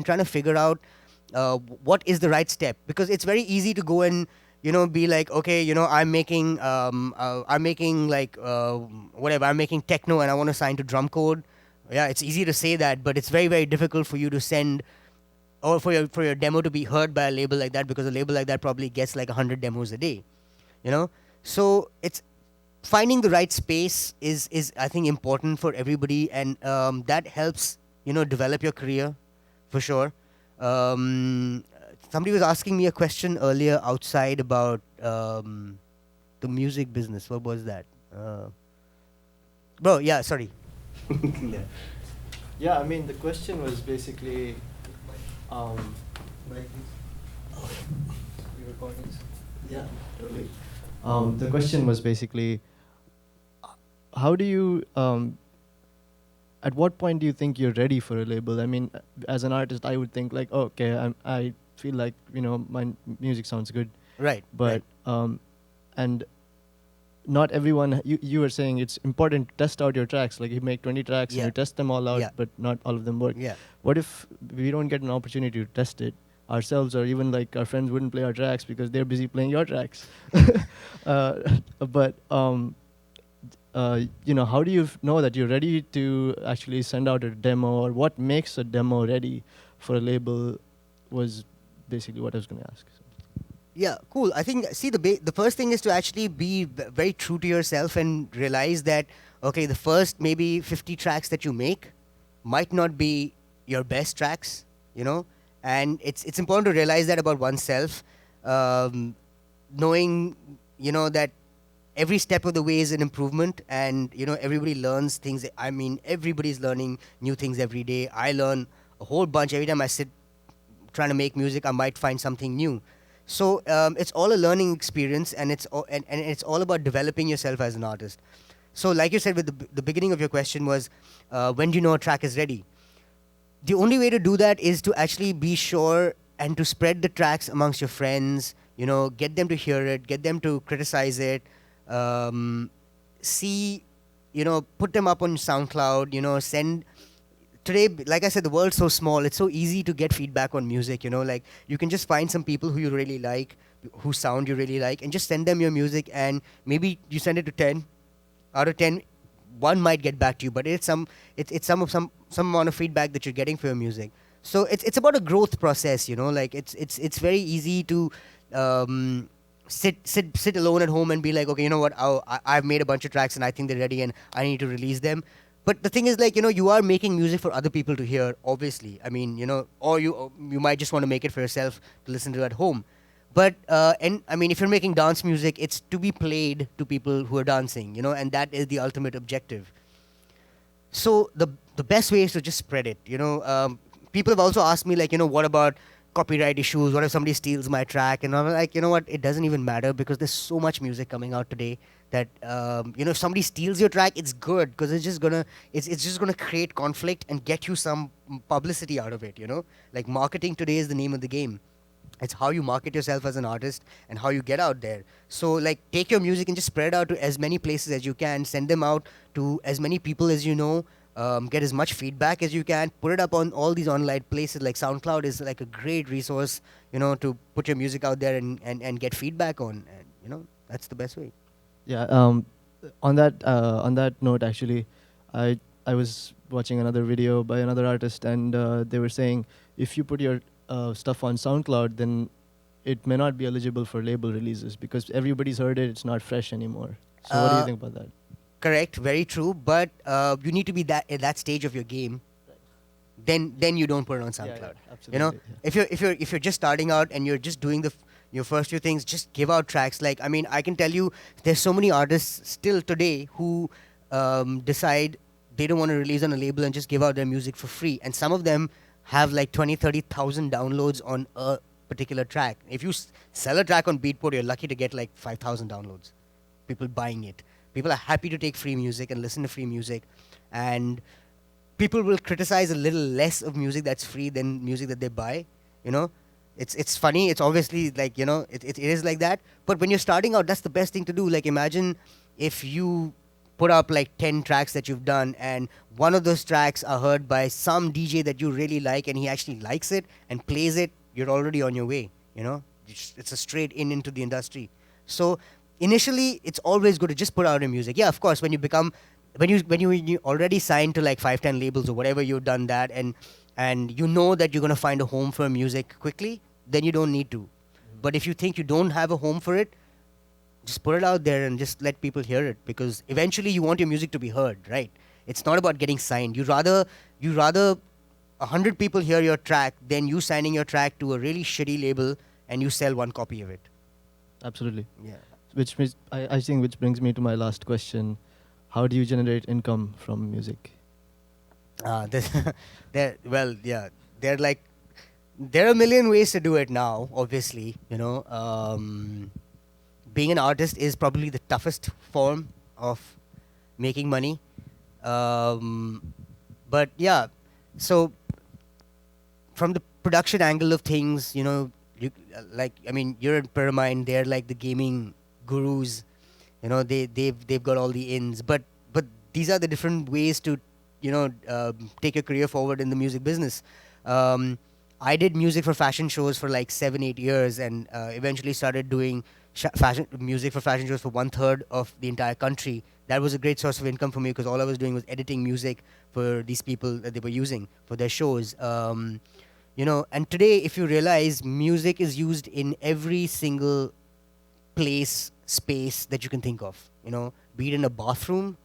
A: trying to figure out what is the right step, because it's very easy to go and be like, okay, I'm making like whatever, I'm making techno and I want to sign to drum code. Yeah, it's easy to say that, but it's very, very difficult for you to send, or for your demo to be heard by a label like that, because a label like that probably gets like 100 demos a day. So it's finding the right space is I think important for everybody, and that helps develop your career for sure. Somebody was asking me a question earlier outside about the music business. What was that? Bro, yeah, sorry.
H: Yeah. Yeah, I mean, the question was basically, yeah, totally. The question was basically, how do you, at what point do you think you're ready for a label? I mean, as an artist, I would think like, oh, okay, I feel like, my music sounds good.
A: Right.
H: But, and not everyone, you were saying it's important to test out your tracks. Like, you make 20 tracks and you test them all out, but not all of them work.
A: Yeah.
H: What if we don't get an opportunity to test it ourselves, or even like our friends wouldn't play our tracks because they're busy playing your tracks? But how do you know that you're ready to actually send out a demo, or what makes a demo ready for a label was basically what I was going to ask. So.
A: Yeah, cool. I think, see, the first thing is to actually be very true to yourself and realize that, okay, the first maybe 50 tracks that you make might not be your best tracks, and it's important to realize that about oneself, knowing, that every step of the way is an improvement, and, everybody learns things. I mean, everybody's learning new things every day. I learn a whole bunch. Every time I sit trying to make music, I might find something new. So it's all a learning experience, and and it's all about developing yourself as an artist. So, like you said, with the beginning of your question was, when do you know a track is ready? The only way to do that is to actually be sure and to spread the tracks amongst your friends. Get them to hear it, get them to criticize it, see, put them up on SoundCloud. Send. Today, like I said, the world's so small. It's so easy to get feedback on music. Like you can just find some people who you really like, whose sound you really like, and just send them your music. And maybe you send it to 10 out of 10, one might get back to you, but it's some amount of feedback that you're getting for your music. So it's about a growth process. Like it's very easy to sit alone at home and be like, okay, you know what, I've made a bunch of tracks and I think they're ready and I need to release them. But the thing is, like, you are making music for other people to hear, obviously. I mean, or you might just want to make it for yourself to listen to at home. But and I mean, if you're making dance music, it's to be played to people who are dancing, and that is the ultimate objective. So the best way is to just spread it. People have also asked me, like, what about copyright issues? What if somebody steals my track? And I'm like, you know what? It doesn't even matter, because there's so much music coming out today that if somebody steals your track, it's good, because it's just gonna create conflict and get you some publicity out of it. Like, marketing today is the name of the game. It's how you market yourself as an artist and how you get out there. So, like, take your music and just spread it out to as many places as you can. Send them out to as many people as you know. Get as much feedback as you can. Put it up on all these online places. Like SoundCloud is like a great resource, to put your music out there and get feedback on. And, that's the best way.
H: Yeah. On that note, actually, I was watching another video by another artist, and they were saying if you put your stuff on SoundCloud, then it may not be eligible for label releases because everybody's heard it. It's not fresh anymore. So what do you think about that?
A: Correct, very true. But you need to be at that stage of your game. Then you don't put it on SoundCloud.
H: Absolutely.
A: If you're just starting out and you're just doing your first few things, just give out tracks. Like, I mean, I can tell you, there's so many artists still today who decide they don't want to release on a label and just give out their music for free. And some of them have like 20,000-30,000 downloads on a particular track. If you sell a track on Beatport, you're lucky to get like 5,000 downloads. People buying it. People are happy to take free music and listen to free music. And people will criticize a little less of music that's free than music that they buy. It's funny. It's obviously like, it is like that. But when you're starting out, that's the best thing to do. Like, imagine if you put up like 10 tracks that you've done and one of those tracks are heard by some DJ that you really like and he actually likes it and plays it, you're already on your way. It's a straight into the industry. So initially, it's always good to just put out your music. Yeah, of course, when you already signed to like 5-10 labels or whatever, you've done that, and you know that you're going to find a home for music quickly, then you don't need to. But if you think you don't have a home for it, just put it out there and just let people hear it, because eventually you want your music to be heard, right? It's not about getting signed. You rather 100 people hear your track than you signing your track to a really shitty label and you sell one copy of it.
H: Absolutely.
A: Yeah.
H: I think which brings me to my last question. How do you generate income from music?
A: There are a million ways to do it now, obviously. Being an artist is probably the toughest form of making money. But yeah, so from the production angle of things, you're in Pyramid, they're like the gaming gurus. They've got all the ins. But these are the different ways to, take your career forward in the music business. I did music for fashion shows for like 7-8 years, and eventually started doing music for fashion shows for 1/3 of the entire country. That was a great source of income for me, because all I was doing was editing music for these people that they were using for their shows. And today, if you realize, music is used in every single space that you can think of. Be it in a bathroom,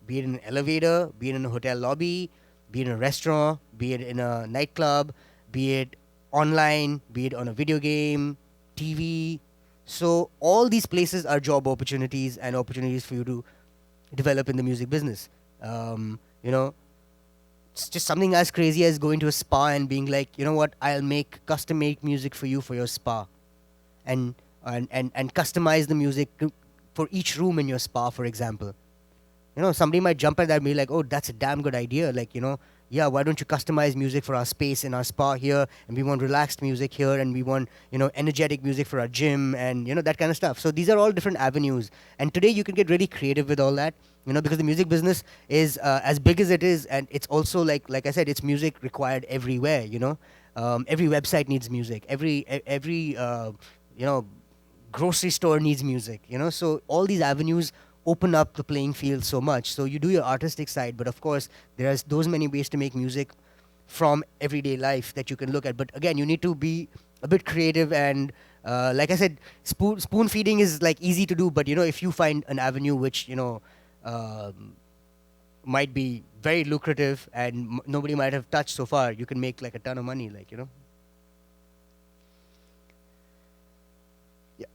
A: be it in an elevator, be it in a hotel lobby, be it in a restaurant, be it in a nightclub, be it online, be it on a video game, TV. So all these places are job opportunities and opportunities for you to develop in the music business. It's just something as crazy as going to a spa and being like, you know what, I'll custom make music for you for your spa. and customize the music for each room in your spa, for example. Somebody might jump at that and be like, oh, that's a damn good idea. Like, yeah, why don't you customize music for our space in our spa here? And we want relaxed music here, and we want, energetic music for our gym, and, that kind of stuff. So these are all different avenues. And today you can get really creative with all that, because the music business is as big as it is. And it's also like I said, it's music required everywhere, every website needs music. Every grocery store needs music, So all these avenues open up the playing field so much. So you do your artistic side, but of course there are those many ways to make music from everyday life that you can look at. But again, you need to be a bit creative, and like I said, spoon feeding is like easy to do, but if you find an avenue which might be very lucrative and nobody might have touched so far, you can make like a ton of money, Yeah.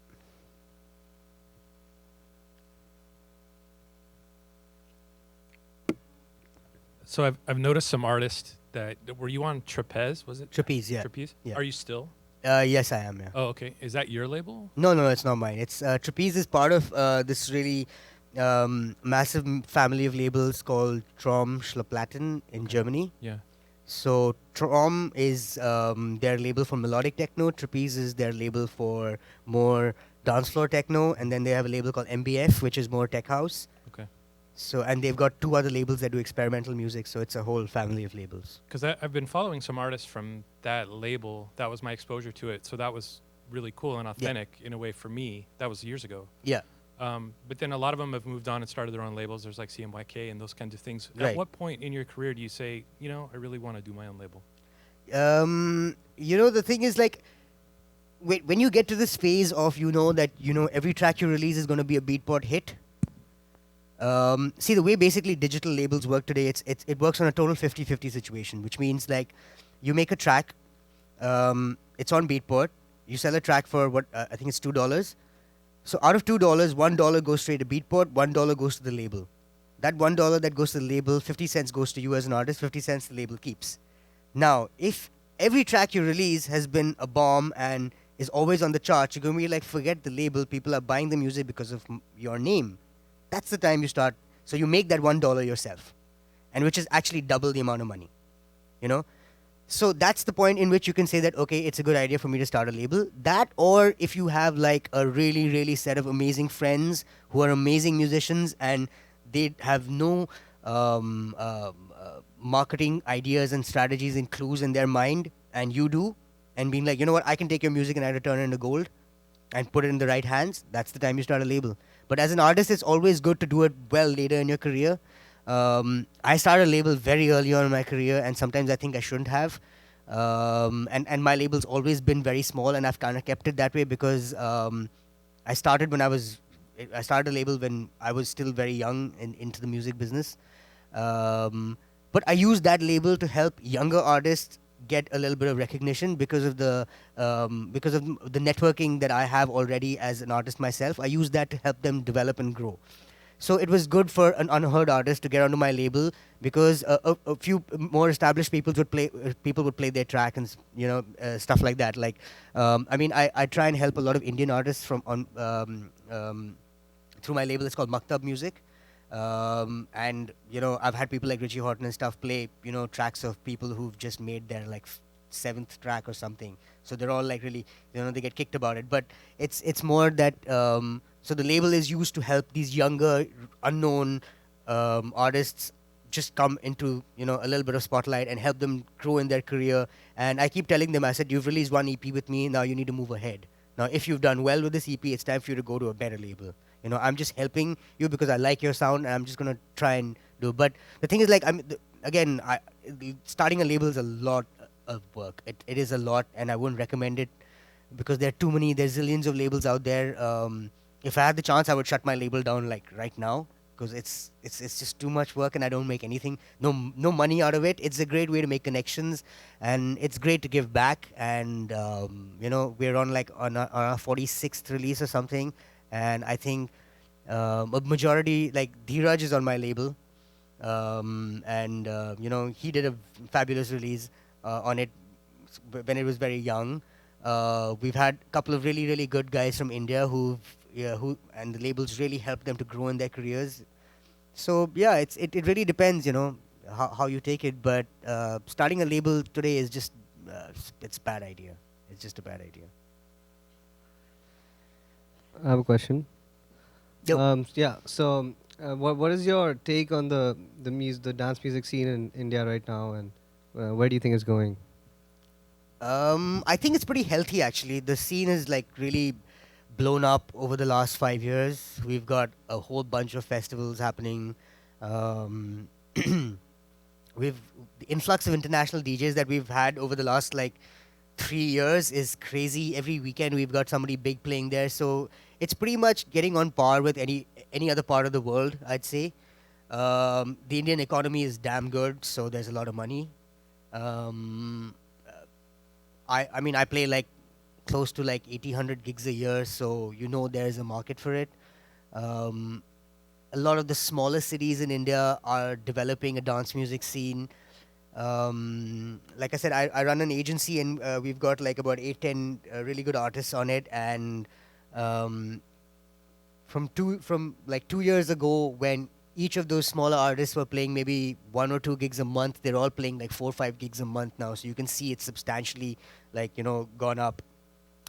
I: So I've noticed some artists that were you on Trapeze? Was it
A: Trapeze? Yeah.
I: Trapeze?
A: Yeah.
I: Are you still?
A: Yes, I am. Yeah.
I: Oh, okay. Is that your label?
A: No, it's not mine. It's Trapeze is part of this really massive family of labels called Trom Schlaplatten in Germany.
I: Yeah.
A: So Trom is their label for melodic techno. Trapeze is their label for more dance floor techno, and then they have a label called MBF, which is more tech house.
I: Okay.
A: So, and they've got 2 other labels that do experimental music. So it's a whole family of labels.
I: Because I've been following some artists from that label. That was my exposure to it. So that was really cool and authentic in a way for me. That was years ago.
A: Yeah.
I: But then a lot of them have moved on and started their own labels. There's like CMYK and those kinds of things.
A: Right.
I: At what point in your career do you say, I really want to do my own label?
A: The thing is, like, when you get to this phase of, that, every track you release is going to be a Beatport hit. See, the way basically digital labels work today, it works on a total 50-50 situation, which means, like, you make a track, it's on Beatport, you sell a track for what, I think it's $2. So out of $2, $1 goes straight to Beatport, $1 goes to the label. That $1 that goes to the label, 50 cents goes to you as an artist, 50 cents the label keeps. Now, if every track you release has been a bomb and is always on the charts, you're going to be like, forget the label, people are buying the music because of your name. That's the time you start. So you make that $1 yourself, and which is actually double the amount of money, So that's the point in which you can say that, okay, it's a good idea for me to start a label. That, or if you have like a really, really set of amazing friends who are amazing musicians and they have no marketing ideas and strategies and clues in their mind, and you do, and being like, you know what, I can take your music and I return it into gold and put it in the right hands, that's the time you start a label. But as an artist, it's always good to do it well later in your career. I started a label very early on in my career, and sometimes I think I shouldn't have. And my label's always been very small, and I've kind of kept it that way because I started a label when I was still very young into the music business. But I used that label to help younger artists get a little bit of recognition because of the networking that I have already as an artist myself. I use that to help them develop and grow. So it was good for an unheard artist to get onto my label because a few more established people would play their track and stuff like that. Like, I try and help a lot of Indian artists through my label. It's called Maktab Music. And I've had people like Richie Horton and stuff play tracks of people who've just made their like 7th track or something. So they're all like really they get kicked about it. But it's more that so the label is used to help these younger unknown artists just come into a little bit of spotlight and help them grow in their career. And I keep telling them, I said, you've released one EP with me, now you need to move ahead. Now if you've done well with this EP, it's time for you to go to a better label. I'm just helping you because I like your sound, and I'm just gonna try and do. But the thing is, like, starting a label is a lot of work. It is a lot, and I wouldn't recommend it because there's zillions of labels out there. If I had the chance, I would shut my label down like right now because it's just too much work, and I don't make anything, no money out of it. It's a great way to make connections, and it's great to give back. And we're on our 46th release or something. And I think a majority, like Dheeraj is on my label, and he did a fabulous release on it when it was very young. We've had a couple of really, really good guys from India who and the labels really helped them to grow in their careers. So yeah, it really depends, how you take it. But starting a label today is just it's a bad idea. It's just a bad idea.
C: I have a question.
A: Yo.
C: Yeah. So, what is your take on the dance music scene in India right now, and where do you think it's going?
A: I think it's pretty healthy actually. The scene is like really blown up over the last 5 years. We've got a whole bunch of festivals happening. Um, the influx of international DJs that we've had over the last like 3 years is crazy. Every weekend we've got somebody big playing there. So it's pretty much getting on par with any other part of the world, I'd say. The Indian economy is damn good, so there's a lot of money. Um, I mean, I play like close to like 100 gigs a year, so there's a market for it. Um, a lot of the smaller cities in India are developing a dance music scene. Like I said, I run an agency, and we've got like about 8, 10 really good artists on it. And um, from like 2 years ago, when each of those smaller artists were playing maybe 1 or 2 gigs a month, they're all playing like 4 or 5 gigs a month now. So you can see it's substantially like gone up.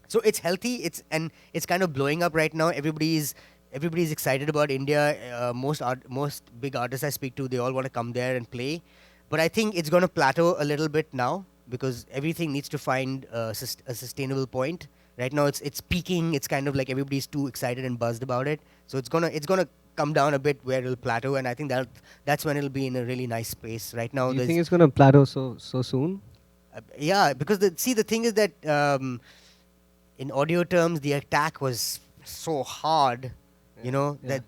A: So it's healthy. It's kind of blowing up right now. Everybody's excited about India. Most big artists I speak to, they all want to come there and play. But I think it's going to plateau a little bit now because everything needs to find a sustainable point. Right now, it's peaking. It's kind of like everybody's too excited and buzzed about it. So it's gonna come down a bit where it'll plateau, and I think that's when it'll be in a really nice space. Right now,
C: Do you think it's going to plateau so soon?
A: Yeah, because the thing is that in audio terms, the attack was so hard, that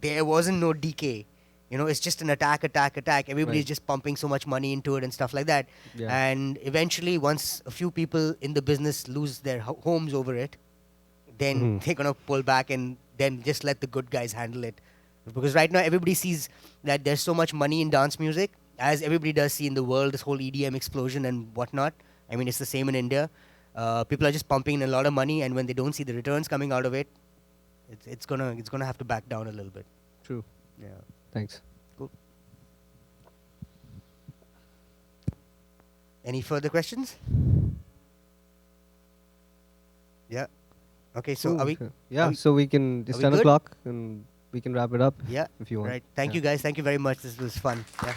A: there wasn't no decay. It's just an attack. Everybody's
C: Right.
A: just pumping so much money into it and stuff like that.
C: Yeah.
A: And eventually, once a few people in the business lose their homes over it, then
C: Mhm.
A: they're going to pull back and then just let the good guys handle it. Because right now, everybody sees that there's so much money in dance music, as everybody does see in the world, this whole EDM explosion and whatnot. I mean, it's the same in India. People are just pumping in a lot of money, and when they don't see the returns coming out of it, it's gonna have to back down a little bit.
C: True.
A: Yeah.
C: Thanks.
A: Cool. Any further questions? Yeah. Okay. So are we?
C: Cool. Yeah.
A: are we-
C: So we can. It's
A: we
C: 10
A: good?
C: o'clock, and we can wrap it up
A: Yeah.
C: if you want.
A: Right. Thank
C: Yeah.
A: you guys. Thank you very much. This was fun. Yeah.